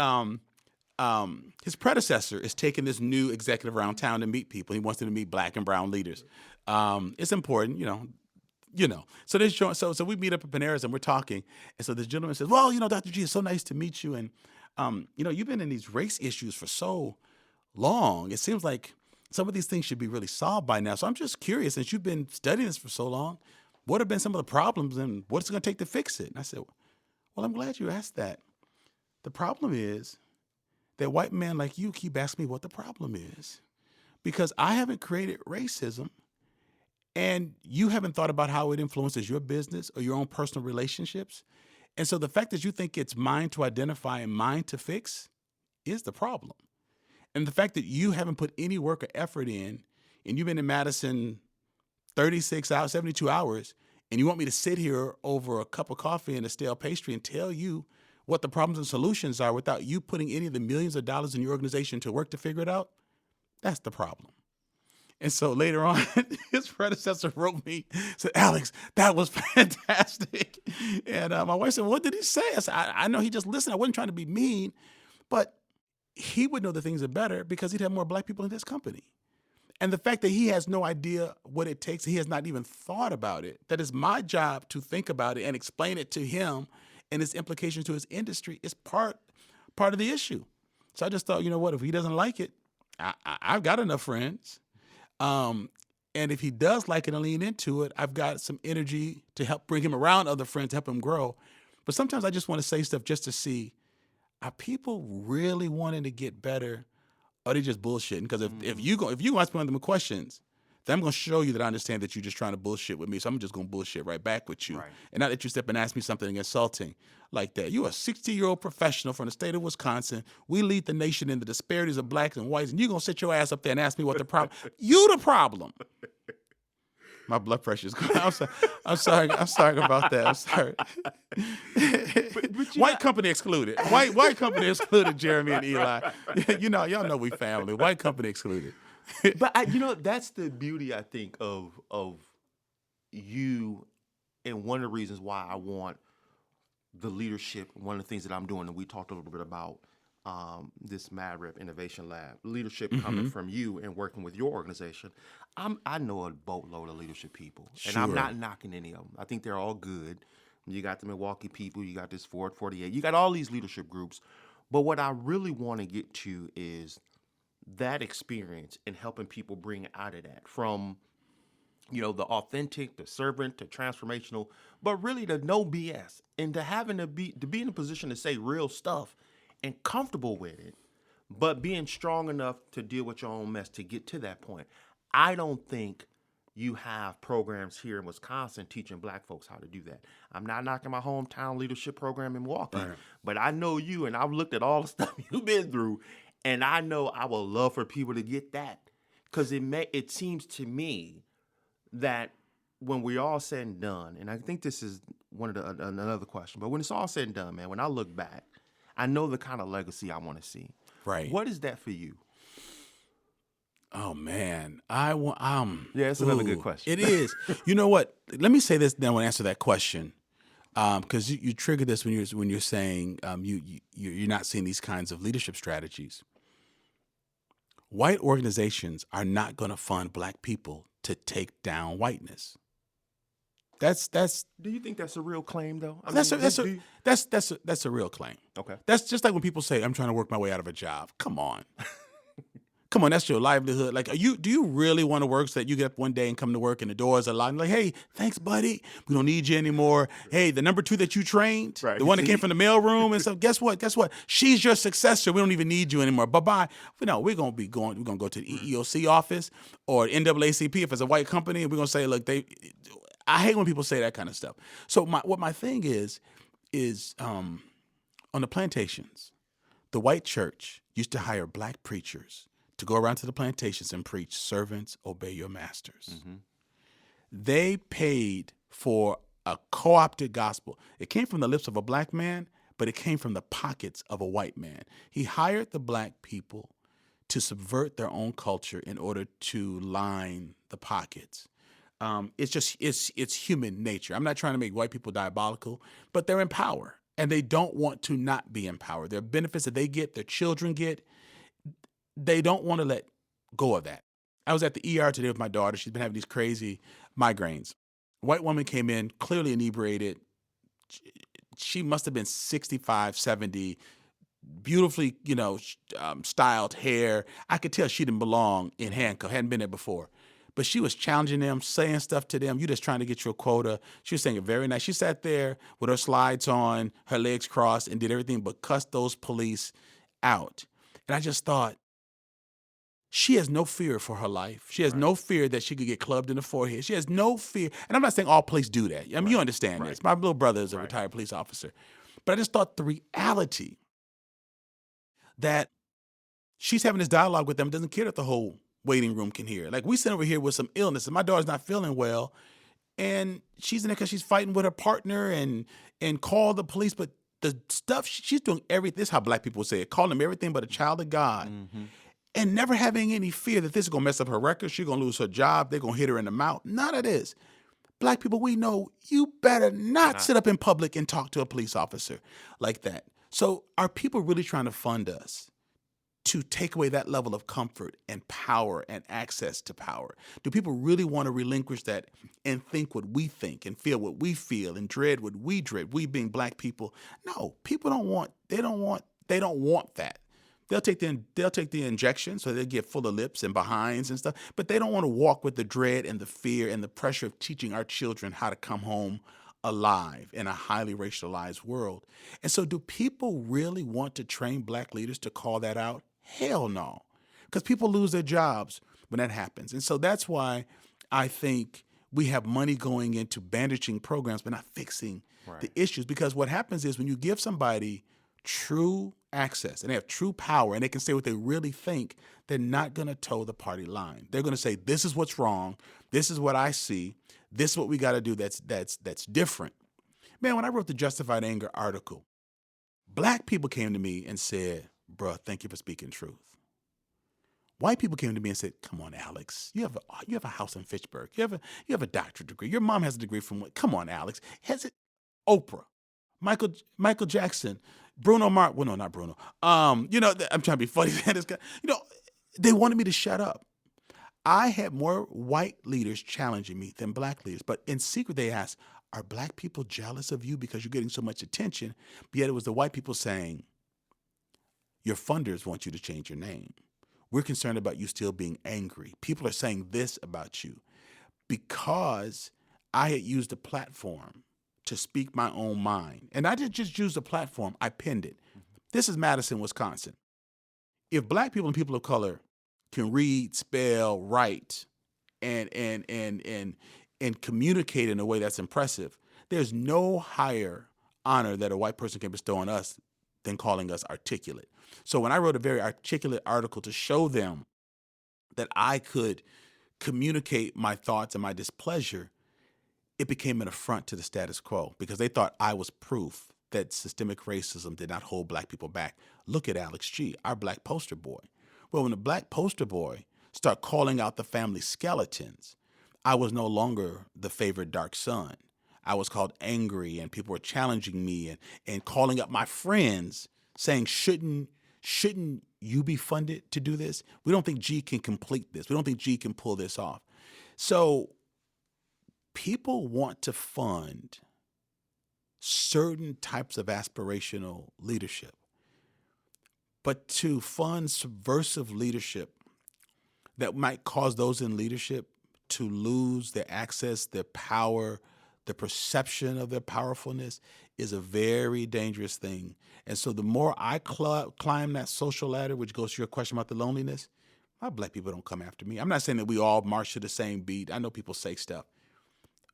his predecessor is taking this new executive around town to meet people. He wants them to meet Black and brown leaders. It's important, So so we meet up at Panera's and we're talking, and so this gentleman says, "Well, Dr. G, it's so nice to meet you, and you've been in these race issues for so long. It seems like some of these things should be really solved by now. So I'm just curious, since you've been studying this for so long, what have been some of the problems and what's it going to take to fix it?" And I said, "Well, I'm glad you asked that. The problem is that white men like you keep asking me what the problem is, because I haven't created racism, and you haven't thought about how it influences your business or your own personal relationships. And so the fact that you think it's mine to identify and mine to fix is the problem. And the fact that you haven't put any work or effort in, and you've been in Madison 36 hours, 72 hours, and you want me to sit here over a cup of coffee and a stale pastry and tell you what the problems and solutions are without you putting any of the millions of dollars in your organization to work to figure it out, that's the problem." And so later on, his predecessor wrote me, said, "Alex, that was fantastic." And my wife said, "What did he say?" I said, I know he just listened. I wasn't trying to be mean, but he would know that things are better because he'd have more Black people in his company. And the fact that he has no idea what it takes, he has not even thought about it, that it's my job to think about it and explain it to him and its implications to his industry is part of the issue. So I just thought, what, if he doesn't like it, I've got enough friends. And if he does like it and lean into it, I've got some energy to help bring him around other friends, to help him grow. But sometimes I just want to say stuff just to see, are people really wanting to get better, or are they just bullshitting? Because if you ask me them questions, then I'm going to show you that I understand that you're just trying to bullshit with me. So I'm just going to bullshit right back with you. Right. And not that you step and ask me something insulting like that. You're a 60-year-old professional from the state of Wisconsin. We lead the nation in the disparities of Blacks and whites, and you're going to sit your ass up there and ask me what the problem. You the problem. My blood pressure is going. I'm sorry about that. I'm sorry. White company excluded. White company excluded. Jeremy and Eli. Y'all know we family. White company excluded. But that's the beauty, I think, of you, and one of the reasons why I want the leadership. One of the things that I'm doing, and we talked a little bit about this MadRep Innovation Lab leadership coming from you and working with your organization. I know a boatload of leadership people, and I'm not knocking any of them. I think they're all good. You got the Milwaukee people, you got this Ford 48, you got all these leadership groups. But what I really want to get to is that experience and helping people bring out of that from, the authentic, the servant, to transformational, but really the no BS, and to be in a position to say real stuff and comfortable with it, but being strong enough to deal with your own mess to get to that point. I don't think you have programs here in Wisconsin teaching Black folks how to do that. I'm not knocking my hometown leadership program in Milwaukee, right, but I know you, and I've looked at all the stuff you've been through, and I know I would love for people to get that, because it seems to me that when we're all said and done, and I think this is another question, but when it's all said and done, man, when I look back, I know the kind of legacy I want to see. Right. What is that for you? Oh man, yeah, it's another good question. It is. You know what? Let me say this now and answer that question. because you trigger this when you're saying you're not seeing these kinds of leadership strategies. White organizations are not going to fund black people to take down whiteness. That's Do you think that's a real claim, though? that's a real claim. Okay. That's just like when people say, "I'm trying to work my way out of a job." Come on. Come on, that's your livelihood. Like, do you really want to work so that you get up one day and come to work and the doors are locked? Like, hey, thanks, buddy. We don't need you anymore. Hey, the number 2 that you trained, Right. the one that came from the mailroom and stuff. Guess what? She's your successor. We don't even need you anymore. Bye-bye. No, we're gonna go to the EEOC office or NAACP if it's a white company, and we're gonna say, look, I hate when people say that kind of stuff. So my thing is on the plantations, the white church used to hire black preachers to go around to the plantations and preach, servants, obey your masters. Mm-hmm. They paid for a co-opted gospel. It came from the lips of a black man, but it came from the pockets of a white man. He hired the black people to subvert their own culture in order to line the pockets. It's human nature. I'm not trying to make white people diabolical, but they're in power, and they don't want to not be in power. There are benefits that they get, their children get. They don't want to let go of that. I was at the ER today with my daughter. She's been having these crazy migraines. White woman came in, clearly inebriated. She must have been 65, 70, beautifully, styled hair. I could tell she didn't belong in handcuffs, hadn't been there before. But she was challenging them, saying stuff to them. You're just trying to get your quota. She was saying it very nice. She sat there with her slides on, her legs crossed, and did everything but cuss those police out. And I just thought, she has no fear for her life. She has no fear that she could get clubbed in the forehead. She has no fear. And I'm not saying all police do that. I mean, you understand this. My little brother is a retired police officer. But I just thought the reality that she's having this dialogue with them doesn't care that the whole waiting room can hear. Like, we sit over here with some illness, and my daughter's not feeling well, and she's in there because she's fighting with her partner and call the police. But the stuff she's doing, everything. This is how black people say it: calling them everything but a child of God. Mm-hmm. And never having any fear that this is going to mess up her record. She's going to lose her job. They're going to hit her in the mouth. None of this. Black people, we know you better not sit up in public and talk to a police officer like that. So are people really trying to fund us to take away that level of comfort and power and access to power? Do people really want to relinquish that and think what we think and feel what we feel and dread what we dread, we being black people? No, people don't want that. They'll take the injection, so they'll get full of lips and behinds and stuff, but they don't want to walk with the dread and the fear and the pressure of teaching our children how to come home alive in a highly racialized world. And so do people really want to train black leaders to call that out? Hell no, because people lose their jobs when that happens. And so that's why I think we have money going into bandaging programs but not fixing the issues, because what happens is when you give somebody true access and they have true power and they can say what they really think, they're not going to toe the party line. They're going to say, this is what's wrong. This is what I see. This is what we got to do that's different. Man, when I wrote the Justified Anger article, black people came to me and said, bruh, thank you for speaking truth. White people came to me and said, come on, Alex, you have a house in Fitchburg. You have a doctorate degree. Your mom has a degree from what? Come on, Alex. Has it? Oprah, Michael Jackson, Bruno Mars. Well, no, not Bruno. I'm trying to be funny. They wanted me to shut up. I had more white leaders challenging me than black leaders. But in secret, they asked, are black people jealous of you because you're getting so much attention? But yet it was the white people saying, your funders want you to change your name. We're concerned about you still being angry. People are saying this about you because I had used a platform to speak my own mind. And I didn't just use the platform, I pinned it. This is Madison, Wisconsin. If black people and people of color can read, spell, write, and communicate in a way that's impressive, there's no higher honor that a white person can bestow on us than calling us articulate. So when I wrote a very articulate article to show them that I could communicate my thoughts and my displeasure, it became an affront to the status quo because they thought I was proof that systemic racism did not hold black people back. Look at Alex G., our black poster boy. Well, when the black poster boy started calling out the family skeletons, I was no longer the favorite dark son. I was called angry, and people were challenging me and calling up my friends saying, shouldn't you be funded to do this? We don't think G can complete this. We don't think G can pull this off. So people want to fund certain types of aspirational leadership. But to fund subversive leadership that might cause those in leadership to lose their access, their power, the perception of their powerfulness is a very dangerous thing. And so the more I climb that social ladder, which goes to your question about the loneliness, my black people don't come after me. I'm not saying that we all march to the same beat. I know people say stuff.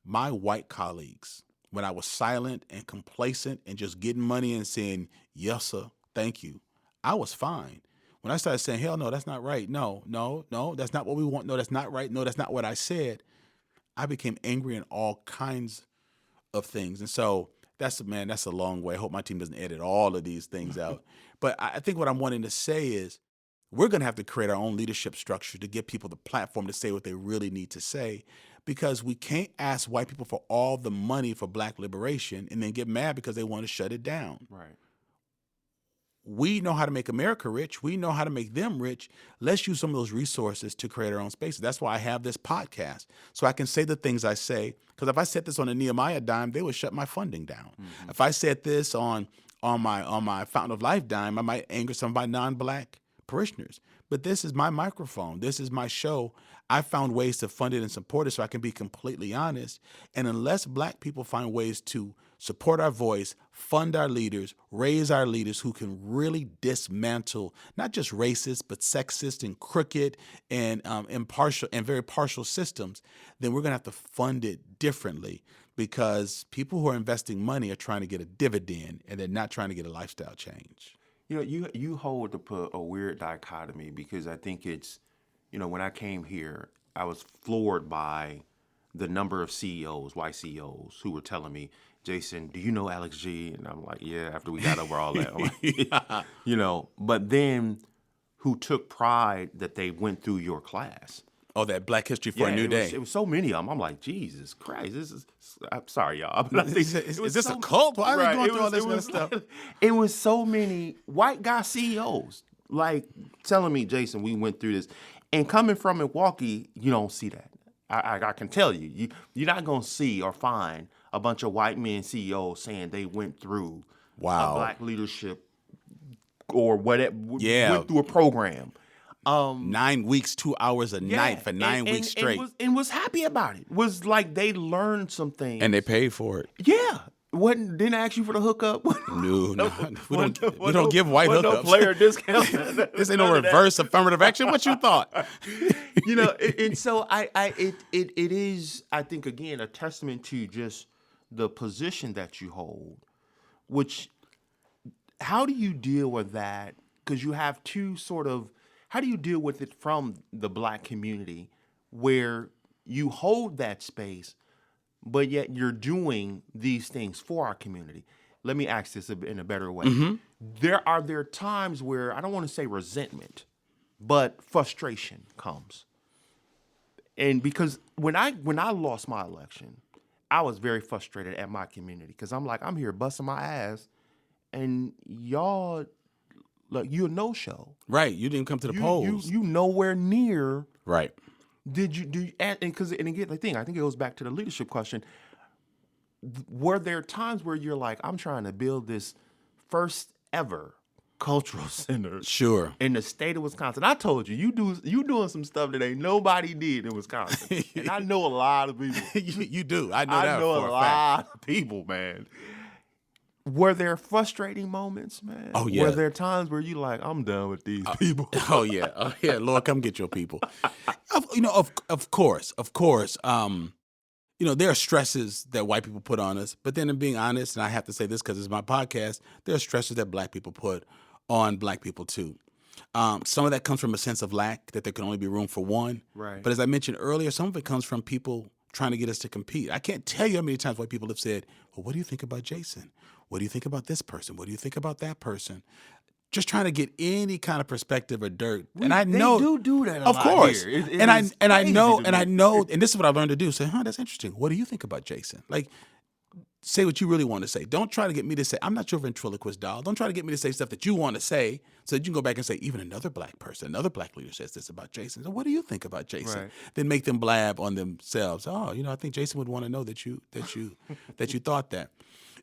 My white colleagues, when I was silent and complacent and just getting money and saying, yes, sir, thank you, I was fine. When I started saying, hell no, that's not right. No, that's not what we want. No, that's not right. No, that's not what I said. I became angry in all kinds of things. And so that's a long way. I hope my team doesn't edit all of these things out. But I think what I'm wanting to say is we're going to have to create our own leadership structure to give people the platform to say what they really need to say, because we can't ask white people for all the money for black liberation and then get mad because they want to shut it down. Right. We know how to make America rich. We know how to make them rich. Let's use some of those resources to create our own spaces. That's why I have this podcast, so I can say the things I say. Because if I said this on a Nehemiah dime, they would shut my funding down. Mm-hmm. If I said this on my Fountain of Life dime, I might anger some of my non-black parishioners. But this is my microphone. This is my show. I found ways to fund it and support it so I can be completely honest. And unless black people find ways to support our voice, fund our leaders, raise our leaders who can really dismantle not just racist, but sexist and crooked and impartial and very partial systems, then we're going to have to fund it differently, because people who are investing money are trying to get a dividend and they're not trying to get a lifestyle change. You hold up a weird dichotomy, because I think it's, when I came here, I was floored by the number of CEOs, white CEOs, who were telling me, Jason, do you know Alex G? And I'm like, yeah, after we got over all that. I'm like, but then who took pride that they went through your class. Oh, that Black History for a New Day. It was so many of them. I'm like, Jesus Christ, I'm sorry, y'all. But I think is this a cult? Why are they going through all this kind of stuff? It was so many white guy CEOs, like, telling me, Jason, we went through this. And coming from Milwaukee, you don't see that. I can tell you, you're not going to see or find a bunch of white men CEOs saying they went through a black leadership or whatever, went through a program. 9 weeks, 2 hours a night for 9 weeks straight. And was happy about it. Was like they learned some things. And they paid for it. Yeah. Didn't ask you for the hookup. No. We don't give white hookups. No player discount. This ain't no reverse affirmative action. What you thought? And so it is, I think, again, a testament to just the position that you hold, which, how do you deal with that? Because you have two how do you deal with it from the black community where you hold that space, but yet you're doing these things for our community? Let me ask this in a better way. Mm-hmm. There times where, I don't want to say resentment, but frustration comes. And because when I lost my election, I was very frustrated at my community, because I'm like, I'm here busting my ass, and y'all, like, you're a no-show. Right. You didn't come to the polls. You nowhere near. Right. And again, I think it goes back to the leadership question. Were there times where you're like, I'm trying to build this first ever cultural center, sure, in the state of Wisconsin? I told you, you doing some stuff that ain't nobody did in Wisconsin, and I know a lot of people. you do. I know a lot of people, man. Were there frustrating moments, man? Oh, yeah. Were there times where you like, I'm done with these people? Oh yeah. Lord, come get your people. Of course. There are stresses that white people put on us, but then, in being honest, and I have to say this because it's my podcast, there are stresses that black people put on black people too. Some of that comes from a sense of lack, that there can only be room for one. Right. But as I mentioned earlier, some of it comes from people trying to get us to compete. I can't tell you how many times white people have said, well, what do you think about Jason? What do you think about this person? What do you think about that person? Just trying to get any kind of perspective or dirt. And I know they do that a of lot course. Here. I know, and this is what I've learned to do. Say, that's interesting. What do you think about Jason? Like, say what you really want to say. Don't try to get me to say, I'm not your ventriloquist doll. Don't try to get me to say stuff that you want to say so that you can go back and say, even another black person, another black leader says this about Jason. So what do you think about Jason? Right. Then make them blab on themselves. Oh, I think Jason would want to know that you thought that.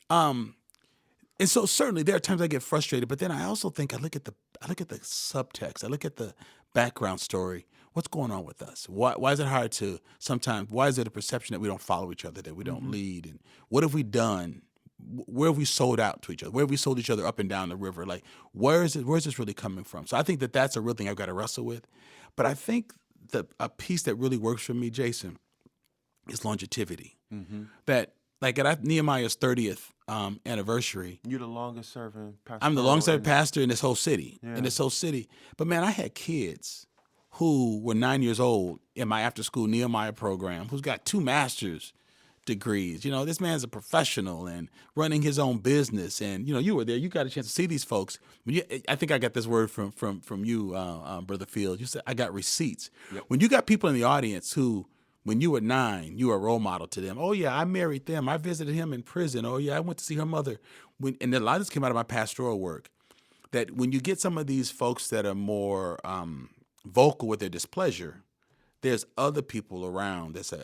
And so certainly there are times I get frustrated, but then I also think I look at the subtext. I look at the background story. What's going on with us? Why is it hard to sometimes? Why is there the perception that we don't follow each other, that we don't lead? And what have we done? Where have we sold out to each other? Where have we sold each other up and down the river? Like, where's this really coming from? So I think that that's a real thing I've got to wrestle with. But I think a piece that really works for me, Jason, is longevity. That like at Nehemiah's 30th anniversary. You're the longest serving pastor. I'm the longest serving pastor in this whole city. Yeah. In this whole city. But man, I had kids who were 9 years old in my after-school Nehemiah program, who's got 2 master's degrees. This man's a professional and running his own business. And, you were there. You got a chance to see these folks. I think I got this word from you, Brother Field. You said, I got receipts. Yep. When you got people in the audience who, when you were 9, you were a role model to them. Oh, yeah, I married them. I visited him in prison. Oh, yeah, I went to see her mother. And a lot of this came out of my pastoral work, that when you get some of these folks that are more vocal with their displeasure, there's other people around that say,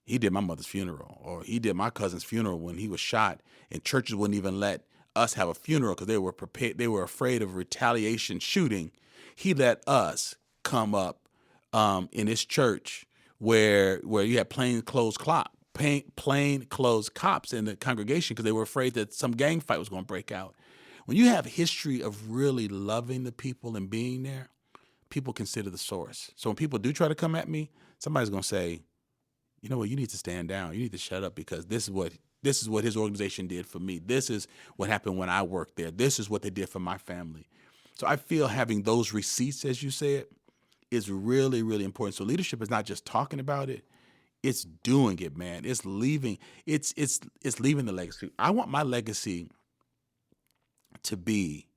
he did my mother's funeral, or he did my cousin's funeral when he was shot, and churches wouldn't even let us have a funeral because they were afraid of retaliation shooting. He let us come up in his church where you had plainclothes cops in the congregation because they were afraid that some gang fight was going to break out. When you have history of really loving the people and being there, people consider the source. So when people do try to come at me, somebody's going to say, you know what, you need to stand down. You need to shut up because this is what his organization did for me. This is what happened when I worked there. This is what they did for my family. So I feel having those receipts, as you said, is really, really important. So leadership is not just talking about it, it's doing it, man. It's leaving the legacy. I want my legacy to be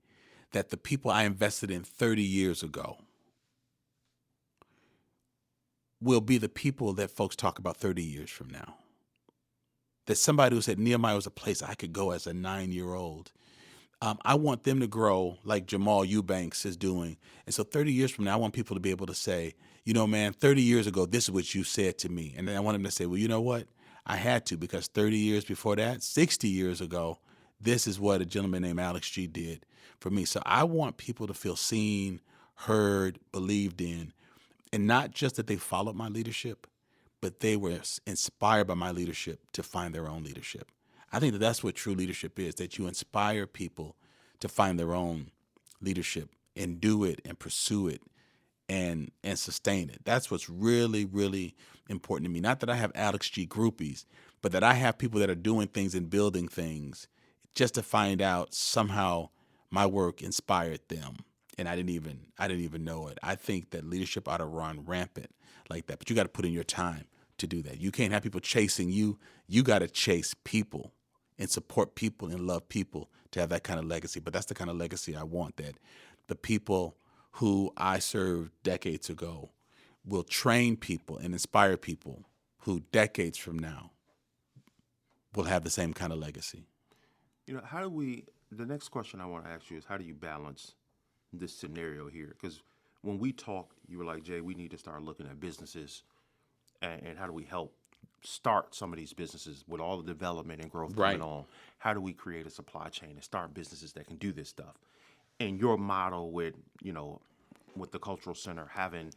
that the people I invested in 30 years ago will be the people that folks talk about 30 years from now. That somebody who said Nehemiah was a place I could go as a 9-year-old. I want them to grow like Jamal Eubanks is doing. And so 30 years from now, I want people to be able to say, man, 30 years ago, this is what you said to me. And then I want them to say, well, you know what? I had to, because 30 years before that, 60 years ago, this is what a gentleman named Alex G did for me. So I want people to feel seen, heard, believed in, and not just that they followed my leadership, but they were inspired by my leadership to find their own leadership. I think that that's what true leadership is, that you inspire people to find their own leadership and do it and pursue it and sustain it. That's what's really, really important to me. Not that I have Alex G groupies, but that I have people that are doing things and building things just to find out somehow my work inspired them. And I didn't even know it. I think that leadership ought to run rampant like that, but you got to put in your time to do that. You can't have people chasing you. You got to chase people and support people and love people to have that kind of legacy. But that's the kind of legacy I want, that the people who I served decades ago will train people and inspire people who decades from now will have the same kind of legacy. The next question I want to ask you is, how do you balance this scenario here? Because when we talked, you were like, Jay, we need to start looking at businesses and how do we help start some of these businesses with all the development and growth going on? How do we create a supply chain and start businesses that can do this stuff? And your model with the Cultural Center, having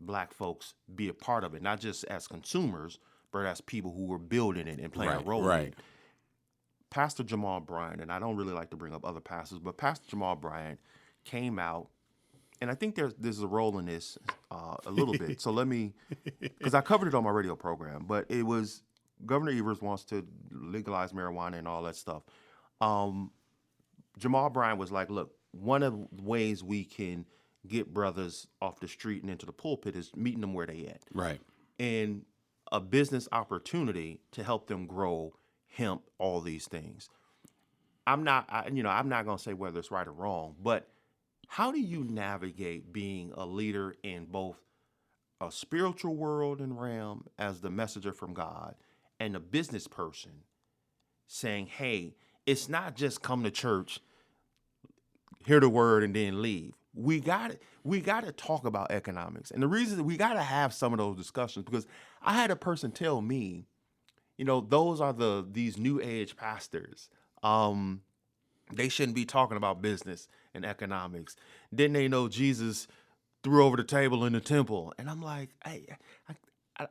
Black folks be a part of it, not just as consumers, but as people who were building it and playing a role in it. Pastor Jamal Bryant, and I don't really like to bring up other pastors, but Pastor Jamal Bryant came out, and I think there's a role in this a little bit. So let me, because I covered it on my radio program, but it was Governor Evers wants to legalize marijuana and all that stuff. Jamal Bryant was like, look, one of the ways we can get brothers off the street and into the pulpit is meeting them where they at. Right. And a business opportunity to help them grow hemp, all these things. I'm not going to say whether it's right or wrong, but how do you navigate being a leader in both a spiritual world and realm as the messenger from God and a business person saying, hey, it's not just come to church, hear the word, and then leave. We got to talk about economics. And the reason we got to have some of those discussions, because I had a person tell me, those are these new age pastors. They shouldn't be talking about business and economics. Didn't they know Jesus threw over the table in the temple? And I'm like, hey,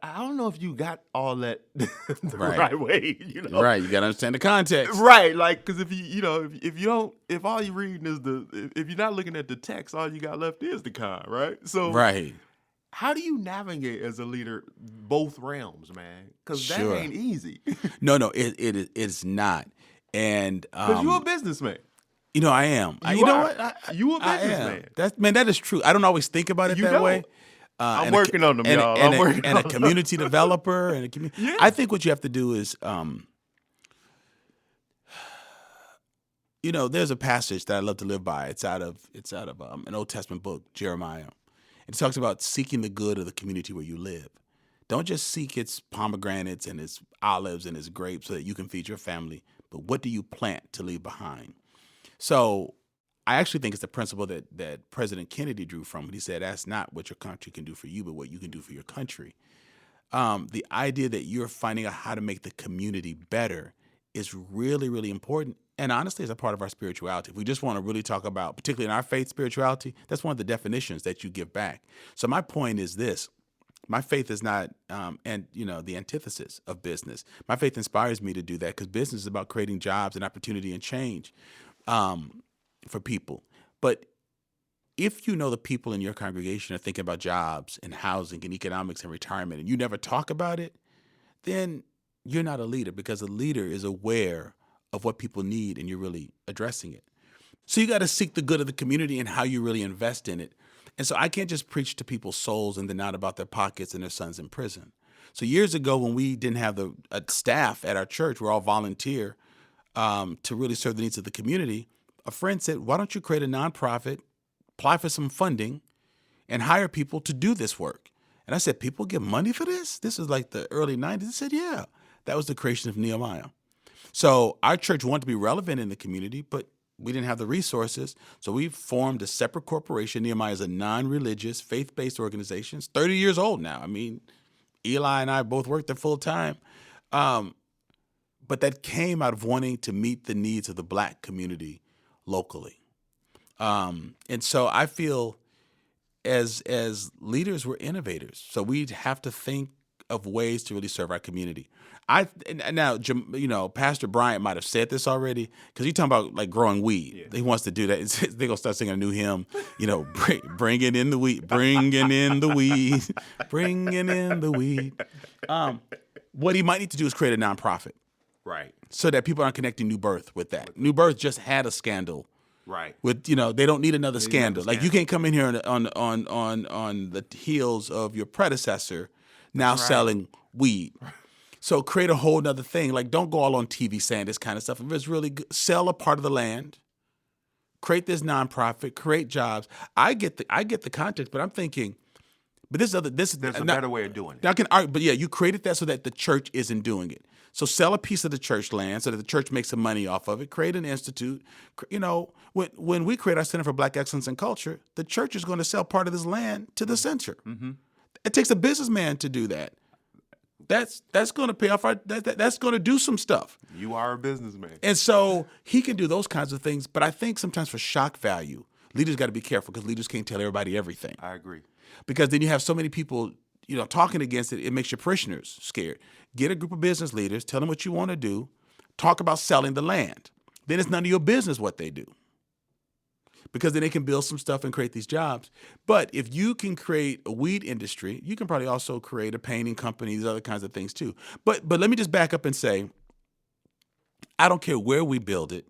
I don't know if you got all that the right way, Right, you got to understand the context. Right, like, because if all you're reading is if you're not looking at the text, all you got left is the con, right? So, right. How do you navigate as a leader both realms, man? Because that ain't easy. No, it is not. And because you're a businessman. I am. You know what? You a businessman. That is true. I don't always think about it that way. I'm working on them, y'all. I'm working on them. And a community developer and a community. Yeah. I think what you have to do is, there's a passage that I love to live by. It's out of an Old Testament book, Jeremiah. It talks about seeking the good of the community where you live. Don't just seek its pomegranates and its olives and its grapes so that you can feed your family, but what do you plant to leave behind? So I actually think it's the principle that President Kennedy drew from when he said, ask not what your country can do for you, but what you can do for your country. The idea that you're finding out how to make the community better is really, really important. And honestly, it's a part of our spirituality. If we just want to really talk about, particularly in our faith spirituality, that's one of the definitions that you give back. So my point is this. My faith is not, the antithesis of business. My faith inspires me to do that because business is about creating jobs and opportunity and change for people. But if the people in your congregation are thinking about jobs and housing and economics and retirement and you never talk about it, then you're not a leader, because a leader is aware of what people need and you're really addressing it. So you got to seek the good of the community and how you really invest in it. And so I can't just preach to people's souls and then not about their pockets and their sons in prison. So years ago, when we didn't have a staff at our church, we're all volunteer to really serve the needs of the community, a friend said, why don't you create a nonprofit, apply for some funding, and hire people to do this work? And I said, people give money for this? This is like the early 90s. He said, yeah. That was the creation of Nehemiah. So our church wanted to be relevant in the community, but we didn't have the resources. So we formed a separate corporation. Nehemiah is a non-religious, faith-based organization. It's 30 years old now. I mean, Eli and I both worked there full time. But that came out of wanting to meet the needs of the Black community locally. And so I feel as leaders, we're innovators. So we have to think of ways to really serve our community. Now, Pastor Bryant might have said this already, because he's talking about like growing weed. Yeah. He wants to do that. They're going to start singing a new hymn, bringing in the weed, bringing in the weed, bringing in the weed. What he might need to do is create a nonprofit. Right. So that people aren't connecting New Birth with that. New Birth just had a scandal. Right. With they don't need another scandal. Like you can't come in here on the heels of your predecessor now selling weed. So create a whole nother thing. Like don't go all on TV saying this kind of stuff. If it's really good, sell a part of the land. Create this nonprofit. Create jobs. I get the context, but I'm thinking, but there's a better way of doing it. I can argue, but yeah, you created that so that the church isn't doing it. So sell a piece of the church land so that the church makes some money off of it. Create an institute. When we create our Center for Black Excellence and Culture, the church is going to sell part of this land to the center. Mm-hmm. It takes a businessman to do that. That's going to pay off that's going to do some stuff. You are a businessman. And so he can do those kinds of things. But I think sometimes for shock value, leaders got to be careful because leaders can't tell everybody everything. I agree. Because then you have so many people, talking against it. It makes your parishioners scared. Get a group of business leaders, tell them what you want to do, talk about selling the land. Then it's none of your business what they do. Because then they can build some stuff and create these jobs. But if you can create a weed industry, you can probably also create a painting company, these other kinds of things too. But let me just back up and say, I don't care where we build it.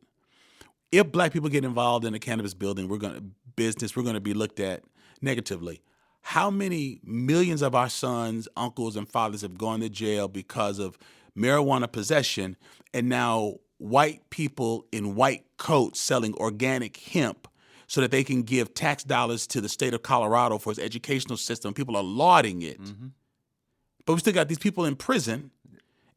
If Black people get involved in a cannabis building, we're going to be looked at negatively. How many millions of our sons, uncles, and fathers have gone to jail because of marijuana possession, and now white people in white coats selling organic hemp so that they can give tax dollars to the state of Colorado for its educational system? People are lauding it. Mm-hmm. But we still got these people in prison,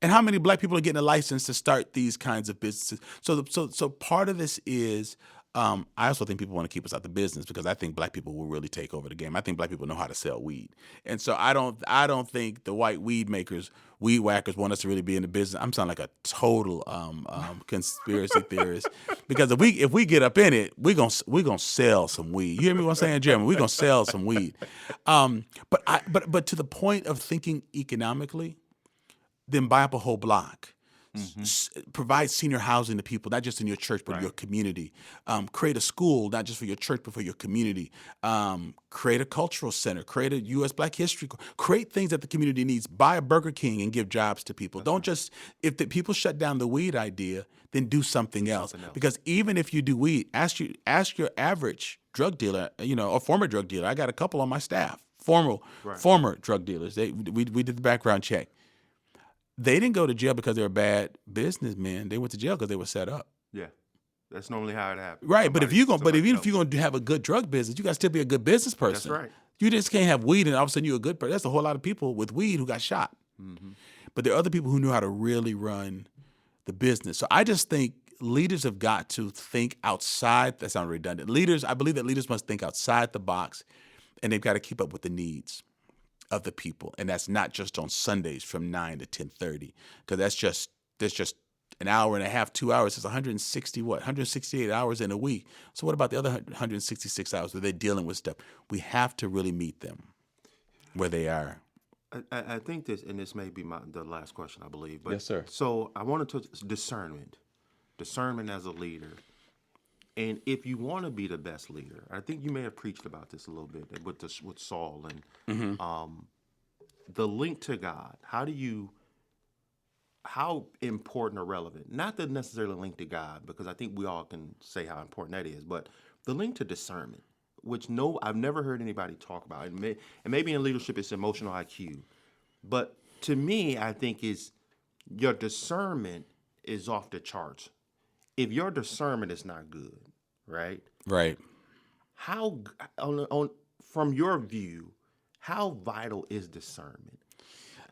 And how many black people are getting a license to start these kinds of businesses? So part of this is, I also think people want to keep us out the business because I think black people will really take over the game. I think black people know how to sell weed, and so I don't think the white weed whackers want us to really be in the business. I'm sounding like a total conspiracy theorist because if we get up in it, we gonna sell some weed. You hear me what I'm saying, Jeremy? We gonna sell some weed. But to the point of thinking economically, then buy up a whole block. Provide senior housing to people, not just in your church, but your community. Create a school, not just for your church, but for your community. Create a cultural center. Create a U.S. Black History. Create things that the community needs. Buy a Burger King and give jobs to people. Don't just, if the people shut down the weed idea, then do something else. Because even if you do weed, ask your average drug dealer, or former drug dealer. I got a couple on my staff, former drug dealers. We did the background check. They didn't go to jail because they were bad businessmen. They went to jail because they were set up. Yeah, that's normally how it happens. Right, but if you're going to have a good drug business, you got to still be a good business person. That's right. You just can't have weed and all of a sudden you're a good person. That's a whole lot of people with weed who got shot. But there are other people who knew how to really run the business. So I just think leaders have got to think outside. That sounds redundant. I believe that leaders must think outside the box, and they've got to keep up with the needs of the people, and that's not just on Sundays from 9 to 10:30, because that's just an hour and a half, 2 hours. It's 168 hours in a week. So what about the other 166 hours where they're dealing with stuff? We have to really meet them where they are. I think this, and this may be the last question, I believe. But, Yes, sir. So I wanted to discernment as a leader. And if you want to be the best leader, I think you may have preached about this a little bit with Saul and the link to God. How important or relevant? Not the necessarily link to God, because I think we all can say how important that is, but the link to discernment, which I've never heard anybody talk about. And maybe in leadership it's emotional IQ, but to me, I think is your discernment is off the charts. If your discernment is not good, right? Right. How, from your view, how vital is discernment?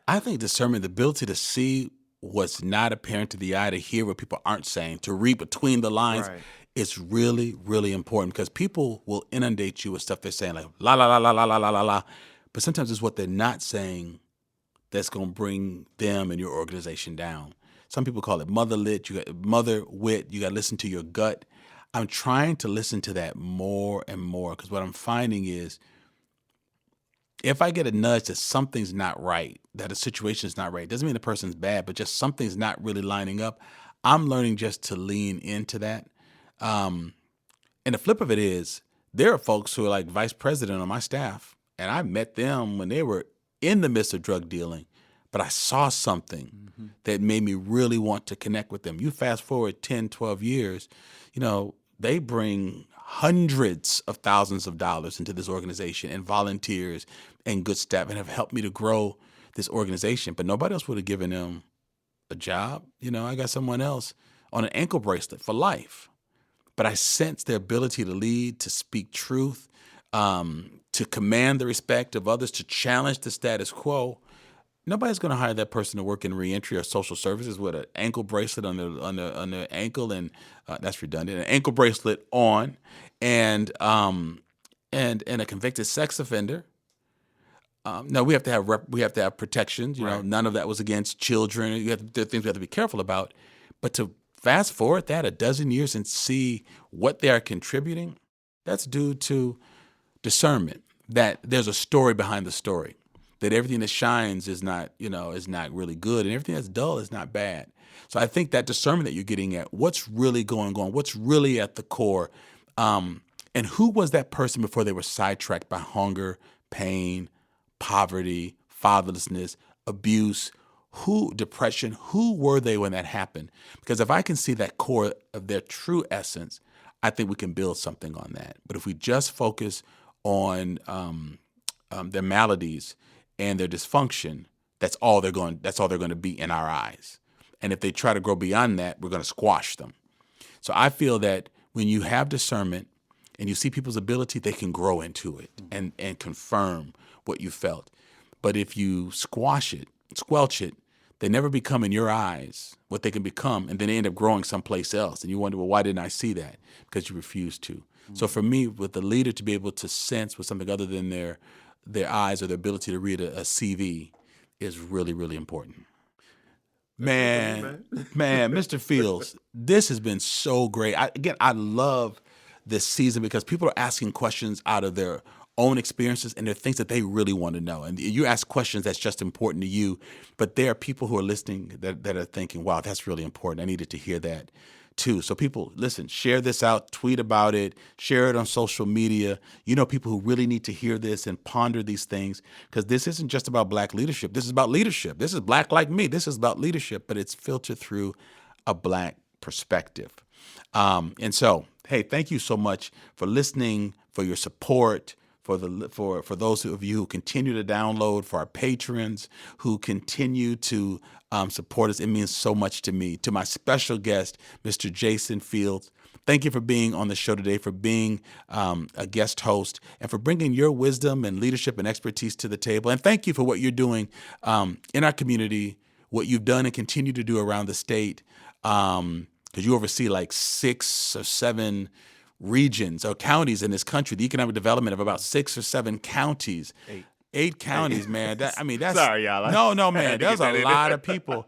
I think discernment, the ability to see what's not apparent to the eye, to hear what people aren't saying, to read between the lines, is really, really important, because people will inundate you with stuff they're saying, like la la la la la la la la la, but sometimes it's what they're not saying that's going to bring them and your organization down. Some people call it mother wit. You got to listen to your gut. I'm trying to listen to that more and more, because what I'm finding is if I get a nudge that something's not right, that a situation is not right, doesn't mean the person's bad, but just something's not really lining up, I'm learning just to lean into that. And the flip of it is, there are folks who are like vice president on my staff, and I met them when they were in the midst of drug dealing, but I saw something that made me really want to connect with them. You fast forward 10, 12 years, they bring hundreds of thousands of dollars into this organization and volunteers and good staff, and have helped me to grow this organization. But nobody else would have given them a job. I got someone else on an ankle bracelet for life. But I sense their ability to lead, to speak truth, to command the respect of others, to challenge the status quo. Nobody's going to hire that person to work in reentry or social services with an ankle bracelet on their ankle, and that's redundant. An ankle bracelet on, and a convicted sex offender. No, we have to have protections. None of that was against children. There are things we have to be careful about. But to fast forward that a dozen years and see what they are contributing, that's due to discernment. That there's a story behind the story. That everything that shines is not really good, and everything that's dull is not bad. So I think that discernment that you're getting at, what's really going on, what's really at the core, and who was that person before they were sidetracked by hunger, pain, poverty, fatherlessness, abuse, depression, who were they when that happened? Because if I can see that core of their true essence, I think we can build something on that. But if we just focus on their maladies and their dysfunction, that's all they're going to be in our eyes. And if they try to grow beyond that, we're going to squash them. So I feel that when you have discernment and you see people's ability, they can grow into it and confirm what you felt. But if you squelch it, they never become in your eyes what they can become, and then they end up growing someplace else. And you wonder, well, why didn't I see that? Because you refuse to. So for me, with the leader to be able to sense with something other than their eyes or their ability to read a CV is really, really important. Man, Mr. Fields, this has been so great. I love this season because people are asking questions out of their own experiences, and they're things that they really want to know. And you ask questions that's just important to you, but there are people who are listening that are thinking, wow, that's really important. I needed to hear that too. So people, listen, share this out, tweet about it, share it on social media. You know, people who really need to hear this and ponder these things, because this isn't just about Black leadership. This is about leadership. This is Black like me. This is about leadership, but it's filtered through a Black perspective. And so, hey, thank you so much for listening, for your support, for those of you who continue to download, for our patrons who continue to support us. It means so much to me. To my special guest, Mr. Jason Fields, thank you for being on the show today, for being a guest host, and for bringing your wisdom and leadership and expertise to the table. And thank you for what you're doing in our community, what you've done and continue to do around the state, because you oversee like 6 or 7 regions or counties in this country, the economic development of about 6 or 7 counties. 8 counties, man. That's sorry, y'all. No, man. There's a lot of people.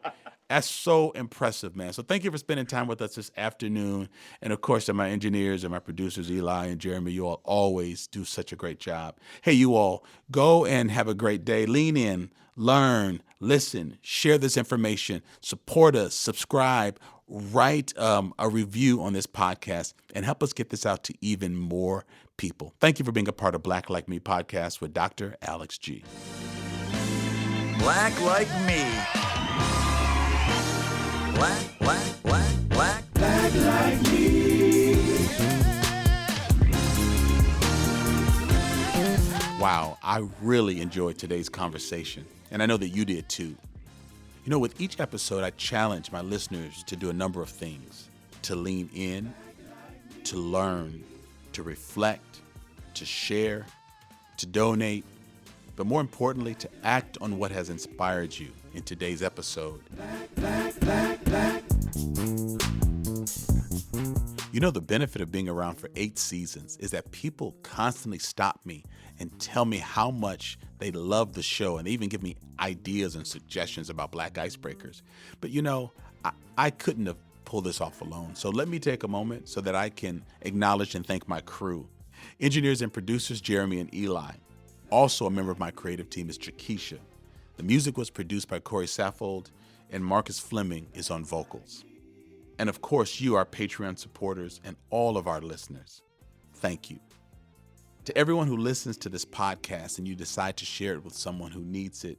That's so impressive, man. So thank you for spending time with us this afternoon. And of course, to my engineers and my producers, Eli and Jeremy, you all always do such a great job. Hey, you all, go and have a great day. Lean in, learn, listen, share this information, support us, subscribe, write a review on this podcast, and help us get this out to even more people. Thank you for being a part of Black Like Me podcast with Dr. Alex G. Black like me. Black like me. Wow, I really enjoyed today's conversation, and I know that you did too. You know, with each episode, I challenge my listeners to do a number of things: to lean in, to learn, to reflect, to share, to donate, but more importantly, to act on what has inspired you in today's episode. You know, the benefit of being around for 8 seasons is that people constantly stop me and tell me how much they love the show, and they even give me ideas and suggestions about Black icebreakers. But you know, I couldn't have pulled this off alone. So let me take a moment so that I can acknowledge and thank my crew. Engineers and producers, Jeremy and Eli. Also a member of my creative team is Jakesha. The music was produced by Corey Saffold, and Marcus Fleming is on vocals. And of course, you, our Patreon supporters, and all of our listeners, thank you. To everyone who listens to this podcast and you decide to share it with someone who needs it,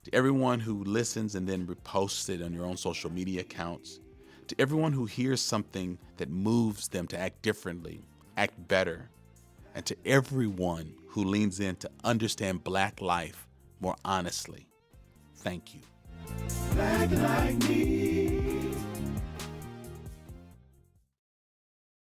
to everyone who listens and then reposts it on your own social media accounts, to everyone who hears something that moves them to act differently, act better, and to everyone who leans in to understand Black life more honestly, thank you. Black like me.